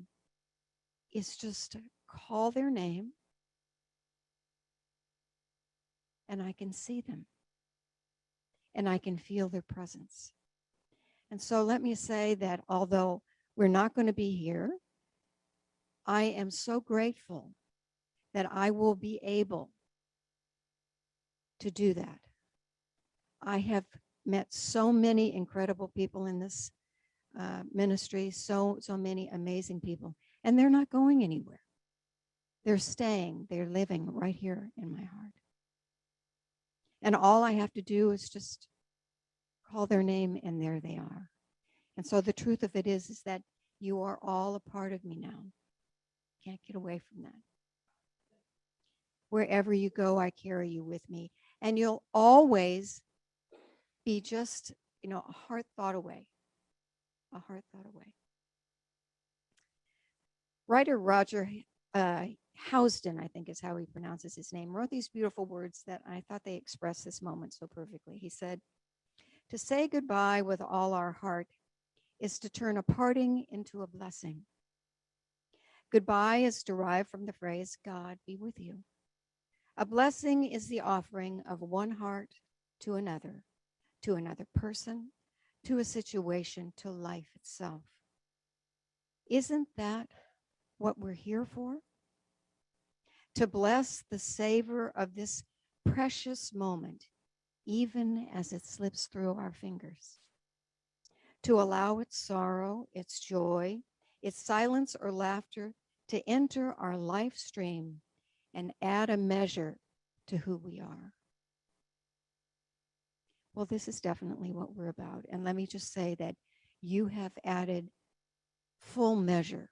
is just call their name and I can see them and I can feel their presence. And so let me say that although we're not going to be here, I am so grateful that I will be able to do that. I have met so many incredible people in this ministry, so many amazing people, and they're not going anywhere. They're staying, they're living right here in my heart. And all I have to do is just call their name and there they are. And so the truth of it is that you are all a part of me now. Can't get away from that. Wherever you go, I carry you with me. And you'll always be just, a heart thought away. A heart thought away. Writer Roger Housden, I think is how he pronounces his name, wrote these beautiful words that I thought they express this moment so perfectly. He said, To say goodbye with all our heart is to turn a parting into a blessing. Goodbye is derived from the phrase, God be with you. A blessing is the offering of one heart to another person, to a situation, to life itself. Isn't that what we're here for? To bless the savor of this precious moment, even as it slips through our fingers. To allow its sorrow, its joy, its silence or laughter to enter our life stream and add a measure to who we are. Well, this is definitely what we're about. And let me just say that you have added full measure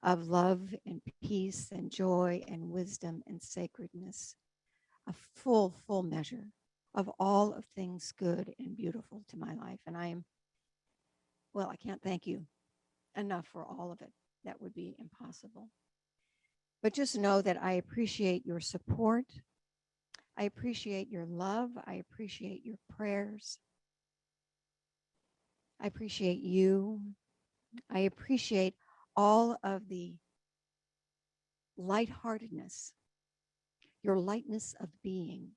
of love and peace and joy and wisdom and sacredness, a full measure of all of things good and beautiful to my life. And I can't thank you enough for all of it. That would be impossible. But just know that I appreciate your support. I appreciate your love. I appreciate your prayers. I appreciate you. I appreciate all of the lightheartedness, your lightness of being.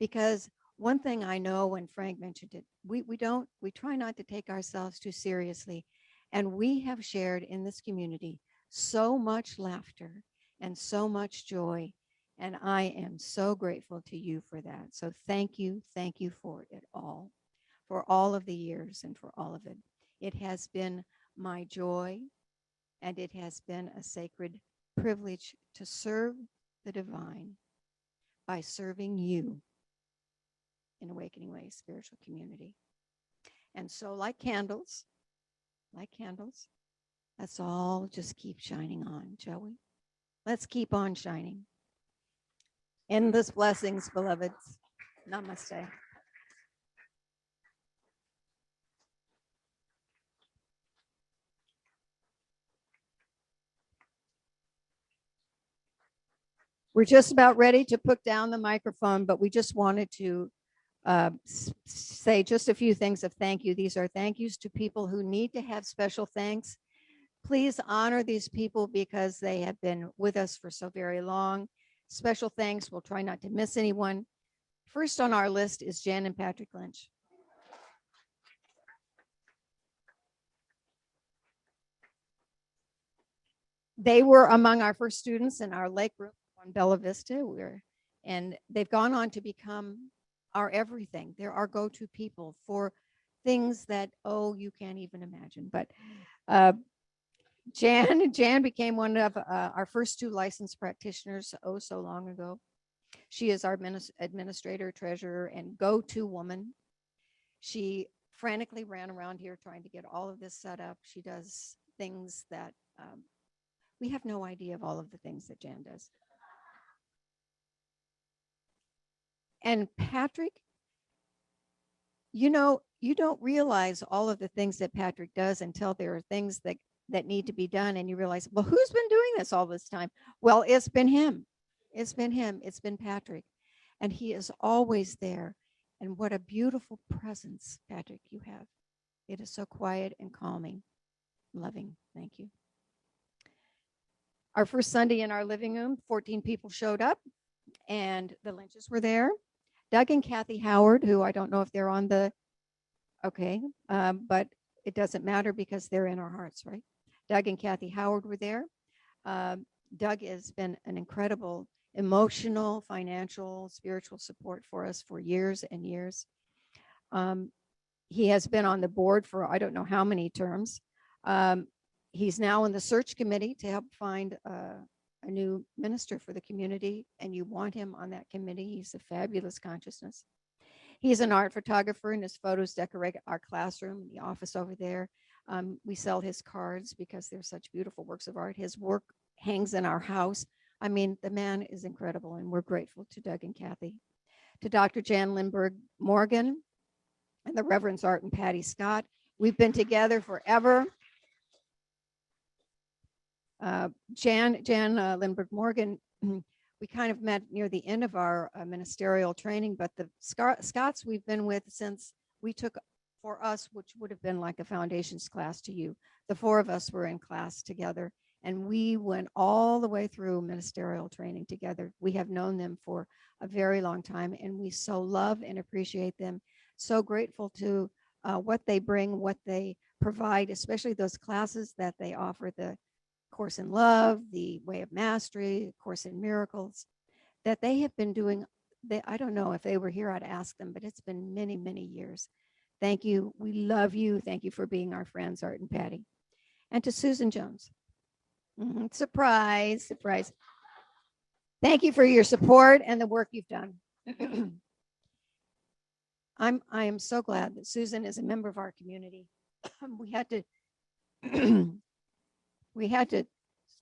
Because one thing I know, and Frank mentioned it, we try not to take ourselves too seriously. And we have shared in this community so much laughter and so much joy. And I am so grateful to you for that. So thank you for it all, for all of the years and for all of it. It has been my joy, and it has been a sacred privilege to serve the divine by serving you in Awakening Way Spiritual Community. And so like candles, let's all just keep shining on, shall we? Let's keep on shining. Endless blessings, beloveds. Namaste. We're just about ready to put down the microphone, but we just wanted to say just a few things of thank you. These are thank yous to people who need to have special thanks. Please honor these people because they have been with us for so very long. Special thanks. We'll try not to miss anyone. First on our list is Jan and Patrick Lynch. They were among our first students in our lake room on Bella Vista. And they've gone on to become our everything. They're our go-to people for things that, you can't even imagine. But Jan became one of our first two licensed practitioners so long ago. She is our administrator, treasurer, and go-to woman. She frantically ran around here trying to get all of this set up. She does things that we have no idea of all of the things that Jan does. And Patrick, you don't realize all of the things that Patrick does until there are things that need to be done. And you realize, well, who's been doing this all this time? Well, it's been him. It's been Patrick. And he is always there. And what a beautiful presence, Patrick, you have. It is so quiet and calming, loving. Thank you. Our first Sunday in our living room, 14 people showed up, and the Lynches were there. Doug and Kathy Howard, who I don't know if they're on the, but it doesn't matter because they're in our hearts, right? Doug and Kathy Howard were there. Doug has been an incredible emotional, financial, spiritual support for us for years and years. He has been on the board for I don't know how many terms. He's now in the search committee to help find a new minister for the community, and you want him on that committee. He's a fabulous consciousness. He's an art photographer, and his photos decorate our classroom, the office over there. We sell his cards because they're such beautiful works of art. His work hangs in our house. I mean, the man is incredible, and we're grateful to Doug and Kathy. To Dr. Jan Lindberg Morgan and the Reverends Art and Patty Scott. We've been together forever. Jan Lindberg Morgan, we kind of met near the end of our ministerial training, but the Scots we've been with since we took for us, which would have been like a foundations class to you. The four of us were in class together, and we went all the way through ministerial training together. We have known them for a very long time, and we so love and appreciate them. So grateful to what they bring, what they provide, especially those classes that they offer, the Course in Love, the Way of Mastery, Course in Miracles, that they have been doing. I don't know if they were here, I'd ask them, but it's been many, many years. Thank you. We love you. Thank you for being our friends, Art and Patty. And to Susan Jones. Surprise, surprise. Thank you for your support and the work you've done. I am so glad that Susan is a member of our community. We had to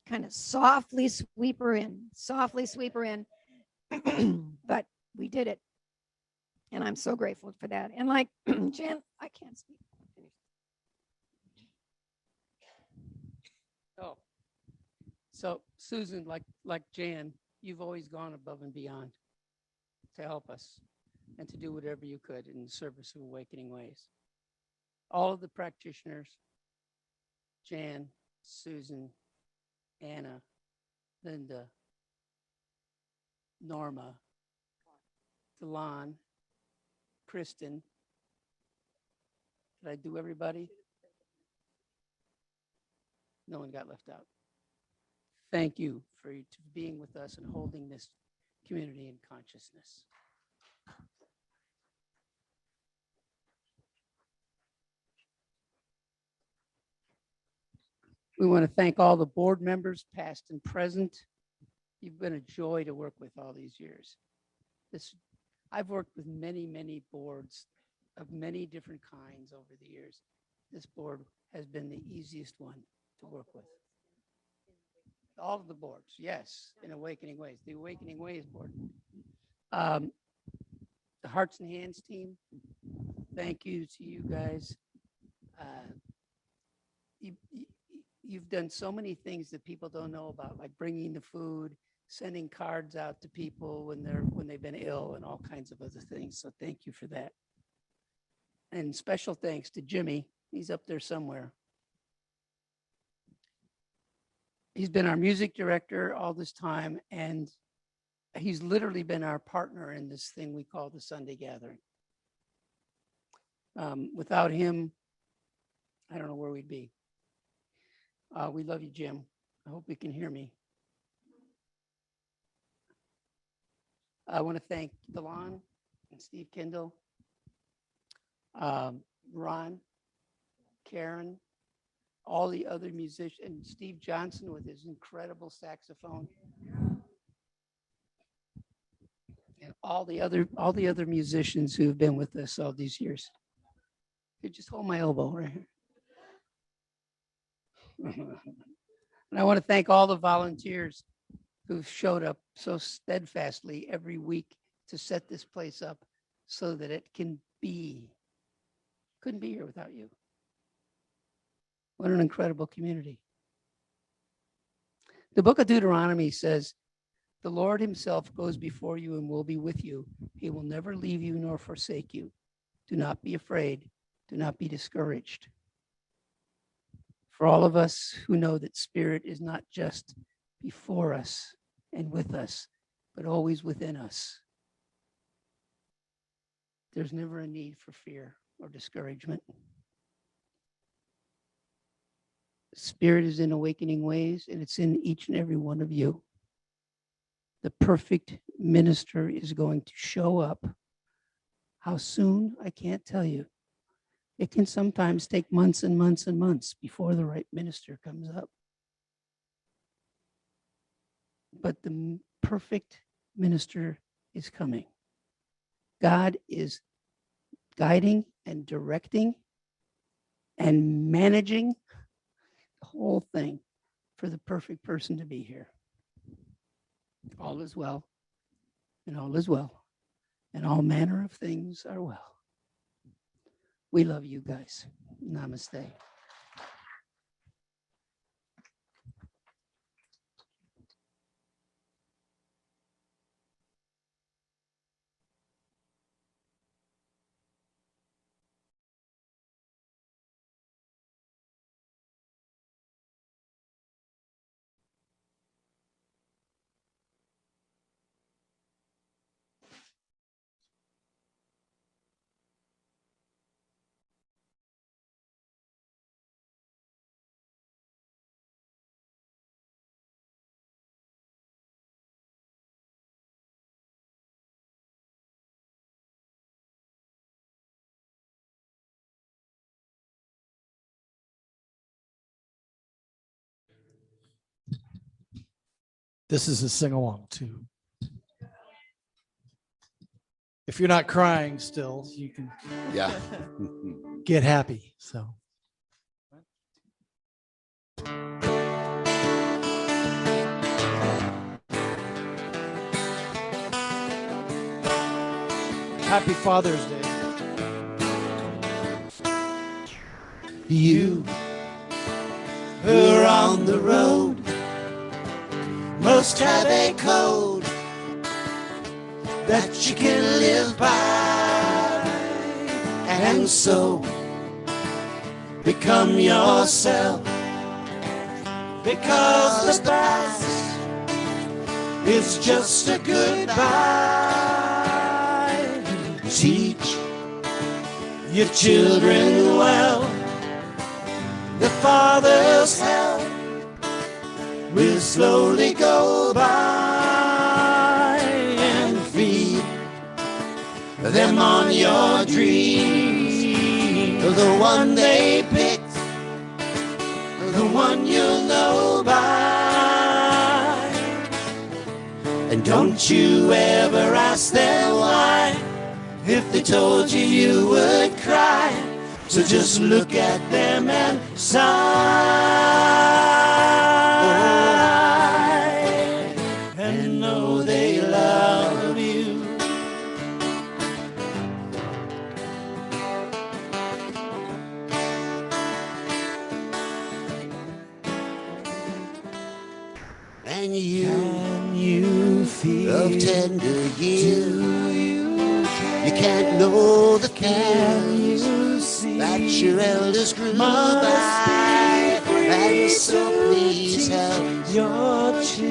kind of softly sweep her in, but we did it. And I'm so grateful for that. And like Jan, I can't speak. Oh, so Susan, like Jan, you've always gone above and beyond to help us and to do whatever you could in the service of Awakening Ways. All of the practitioners, Jan, Susan, Anna, Linda, Norma, Delon, Kristen. Did I do everybody? No one got left out. Thank you for being with us and holding this community in consciousness. We want to thank all the board members, past and present. You've been a joy to work with all these years. I've worked with many, many boards of many different kinds over the years. This board has been the easiest one to work with. All of the boards, yes, in Awakening Ways, the Awakening Ways board. The Hearts and Hands team, thank you to you guys. You've done so many things that people don't know about, like bringing the food, sending cards out to people when they've been ill, and all kinds of other things. So thank you for that. And special thanks to Jimmy. He's up there somewhere. He's been our music director all this time, and he's literally been our partner in this thing we call the Sunday Gathering. Without him, I don't know where we'd be. We love you, Jim. I hope you can hear me. I want to thank Delon and Steve Kendall, Ron, Karen, all the other musicians, Steve Johnson with his incredible saxophone, and all the other musicians who have been with us all these years. You just hold my elbow right here. And I want to thank all the volunteers who've showed up so steadfastly every week to set this place up so that it can be. Couldn't be here without you. What an incredible community. The book of Deuteronomy says, the Lord himself goes before you and will be with you. He will never leave you nor forsake you. Do not be afraid. Do not be discouraged. For all of us who know that Spirit is not just before us and with us, but always within us, there's never a need for fear or discouragement. Spirit is in Awakening Ways, and it's in each and every one of you. The perfect minister is going to show up. How soon? I can't tell you. It can sometimes take months and months and months before the right minister comes up. But the perfect minister is coming. God is guiding and directing and managing the whole thing for the perfect person to be here. All is well, and all is well, and all manner of things are well. We love you guys. Namaste. This is a sing-along too. If you're not crying still, you can Yeah. get happy. So. Happy Father's Day. You who are on the road must have a code that you can live by, and so become yourself, because the past is just a goodbye. Teach your children well, the Father's help will slowly go by, and feed them on your dream, the one they picked, the one you'll know by. And don't you ever ask them why, if they told you you would cry. So just look at them and sigh, and know they love you. And you feel of tender years, you can't know the cares that your elders grew by, and so please help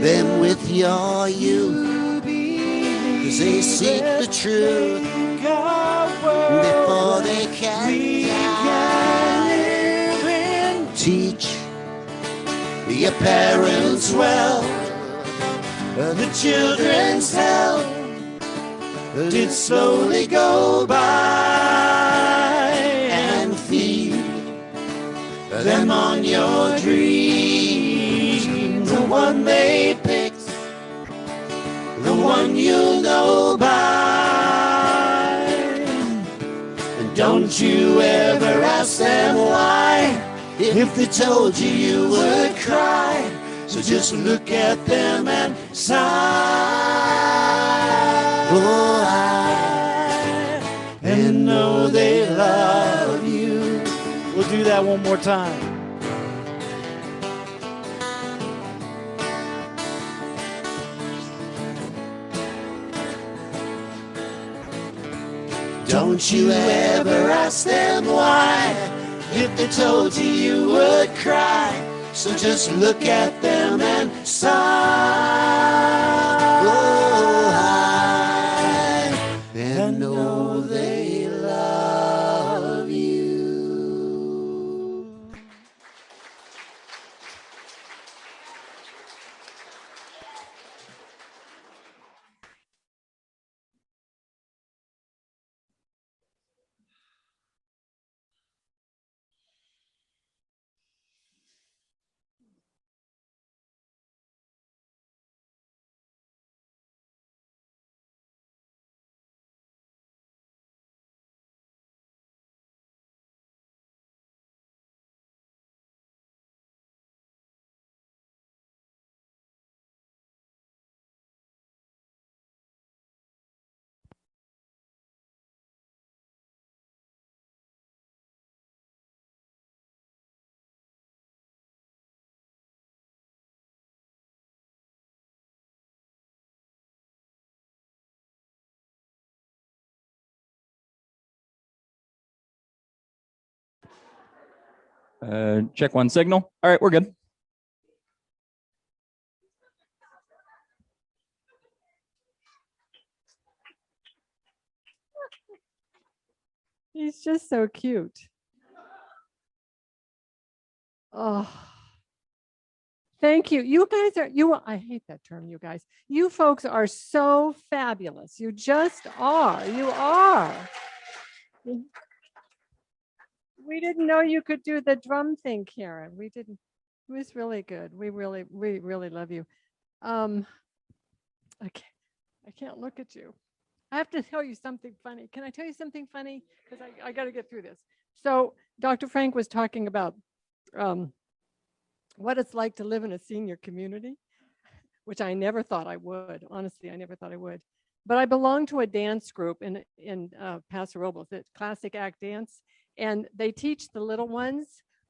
them with your youth, 'cause they seek the truth before they can die. Teach your parents well, the children's help did slowly go by, and feed them on your dream, the one they picked, the one you'll know by. And don't you ever ask them why, if they told you you would cry. So just look at them and sigh, oh, and know they love you. We'll do that one more time. Don't you ever ask them why, if they told you you would cry. So just look at them and sigh, oh, and know they love you. Check one signal. All right, we're good. He's just so cute. Oh, thank you. You guys are, I hate that term, you guys. You folks are so fabulous. You just are. You are. We didn't know you could do the drum thing, Karen. We didn't. It was really good. We really love you. I can't look at you. I have to tell you something funny. Can I tell you something funny? Because I got to get through this. So Dr. Frank was talking about what it's like to live in a senior community, which I never thought I would. Honestly, I never thought I would. But I belong to a dance group in Paso Robles, it's Classic Act Dance, and they teach the little ones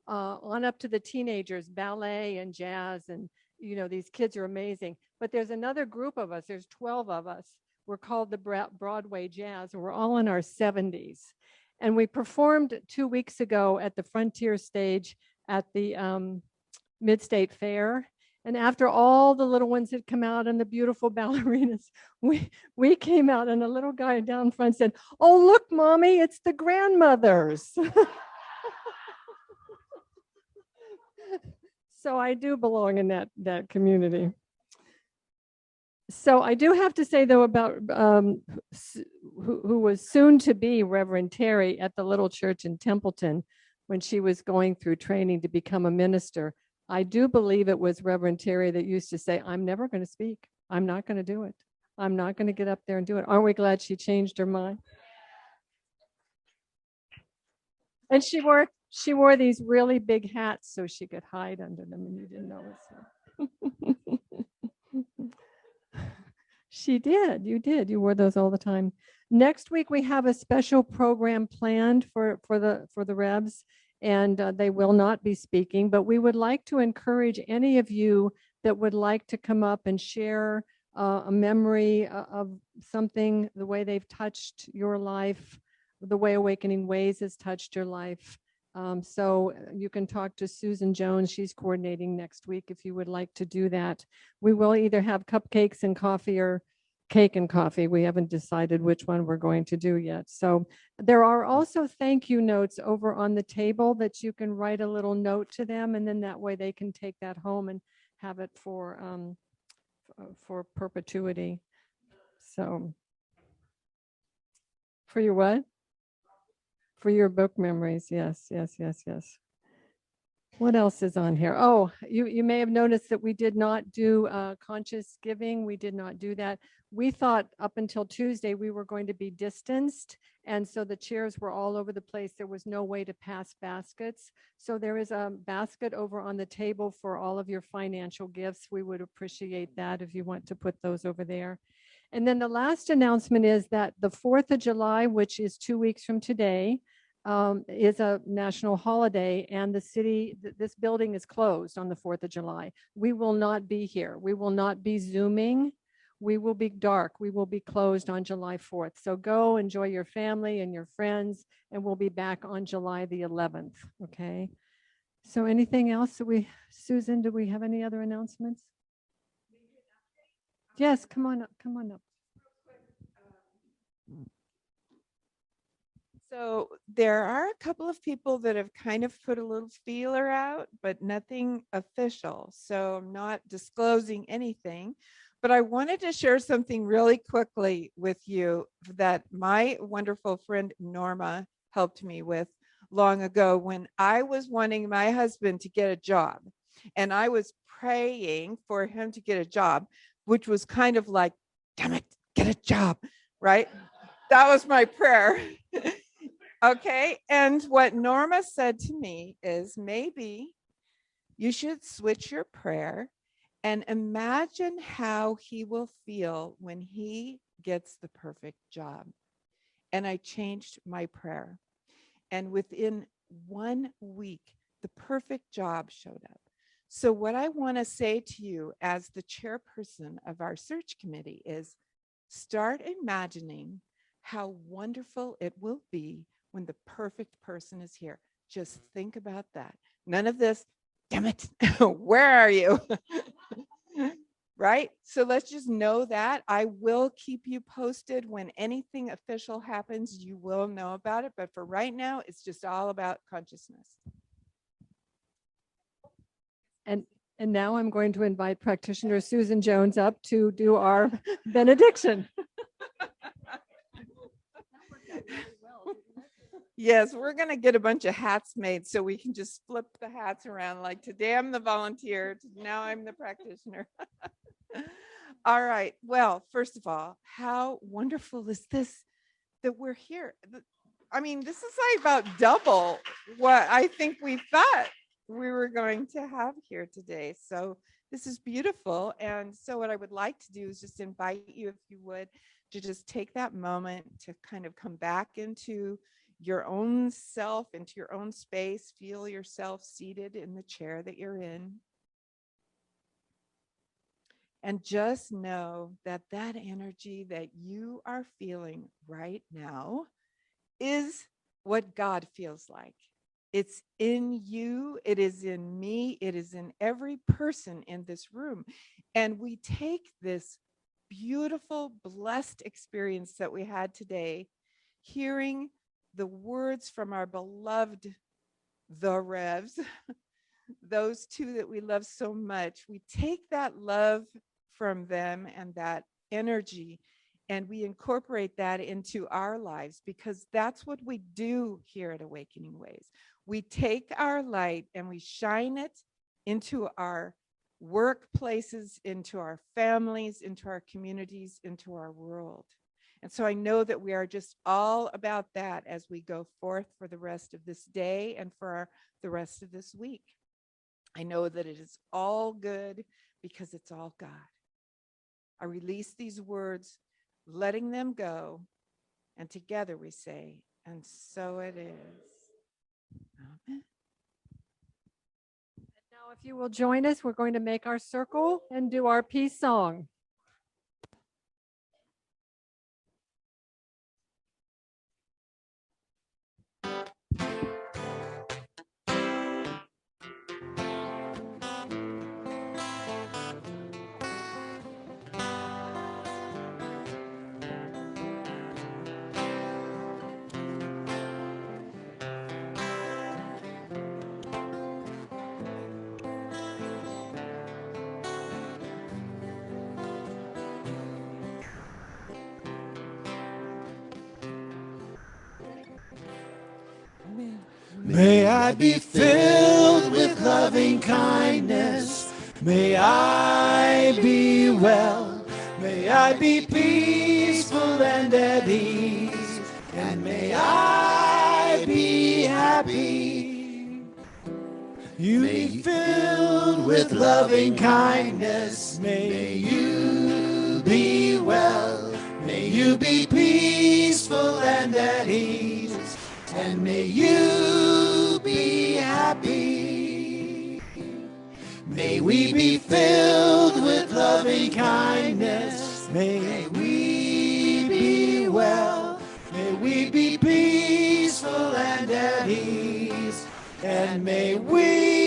on up to the teenagers ballet and jazz, and these kids are amazing. But there's another group of us. There's 12 of us. We're called the Broadway Jazz, and we're all in our 70s. And we performed 2 weeks ago at the Frontier Stage at the Mid-State Fair. And after all the little ones had come out and the beautiful ballerinas, we came out, and a little guy down front said, "Oh, look, Mommy, it's the grandmothers." So I do belong in that community. So I do have to say, though, about who was soon to be Reverend Terry at the little church in Templeton when she was going through training to become a minister. I do believe it was Reverend Terry that used to say, "I'm never going to speak. I'm not going to do it. I'm not going to get up there and do it." Aren't we glad she changed her mind? And she wore these really big hats so she could hide under them and you didn't notice her. She did. You did. You wore those all the time. Next week we have a special program planned for the Rebs, and they will not be speaking, but we would like to encourage any of you that would like to come up and share a memory of something, the way they've touched your life, the way Awakening Ways has touched your life. So you can talk to Susan Jones. She's coordinating next week if you would like to do that. We will either have cupcakes and coffee or cake and coffee. We haven't decided which one we're going to do yet. So there are also thank you notes over on the table that you can write a little note to them, and then that way they can take that home and have it for perpetuity. So for your what? For your book memories. Yes, yes, yes, yes. What else is on here? Oh, you may have noticed that we did not do conscious giving. We did not do that. We thought up until Tuesday we were going to be distanced, and so the chairs were all over the place. There was no way to pass baskets. So there is a basket over on the table for all of your financial gifts. We would appreciate that if you want to put those over there. And then the last announcement is that the 4th of July, which is 2 weeks from today, is a national holiday, and the city, this building is closed on the 4th of July. We will not be here. We will not be Zooming. We will be dark. We will be closed on July 4th. So go enjoy your family and your friends, and we'll be back on July the 11th. Okay. So anything else? Susan, do we have any other announcements? Yes, come on up. Come on up. So there are a couple of people that have kind of put a little feeler out, but nothing official. So I'm not disclosing anything, but I wanted to share something really quickly with you that my wonderful friend Norma helped me with long ago when I was wanting my husband to get a job, and I was praying for him to get a job, which was kind of like, damn it, get a job, right? That was my prayer. Okay. And what Norma said to me is, maybe you should switch your prayer and imagine how he will feel when he gets the perfect job. And I changed my prayer. And within 1 week, the perfect job showed up. So what I want to say to you as the chairperson of our search committee is, start imagining how wonderful it will be when the perfect person is here. Just think about that. None of this, damn it, where are you? Right? So let's just know that. I will keep you posted when anything official happens. You will know about it. But for right now, it's just all about consciousness. And now I'm going to invite practitioner Susan Jones up to do our benediction. Yes, we're going to get a bunch of hats made so we can just flip the hats around, like today I'm the volunteer, now I'm the practitioner. All right. Well, first of all, how wonderful is this that we're here? I mean, this is like about double what I think we thought we were going to have here today. So this is beautiful. And so what I would like to do is just invite you, if you would, to just take that moment to kind of come back into your own self, into your own space. Feel yourself seated in the chair that you're in. And just know that that energy that you are feeling right now is what God feels like. It's in you, it is in me, it is in every person in this room. And we take this beautiful, blessed experience that we had today, hearing the words from our beloved, the Revs, those two that we love so much. We take that love from them and that energy, and we incorporate that into our lives, because that's what we do here at Awakening Ways. We take our light and we shine it into our workplaces, into our families, into our communities, into our world. And so I know that we are just all about that as we go forth for the rest of this day and for the rest of this week. I know that it is all good because it's all God. I release these words, letting them go, and together we say, and so it is. Amen. And now if you will join us, we're going to make our circle and do our peace song. May I be filled with loving kindness. May I be well. May I be peaceful and at ease. And may I be happy. You be filled with loving kindness. May you be well. May you be peaceful and at ease. And may you be happy. May we be filled with loving kindness. May we be well. May we be peaceful and at ease. And may we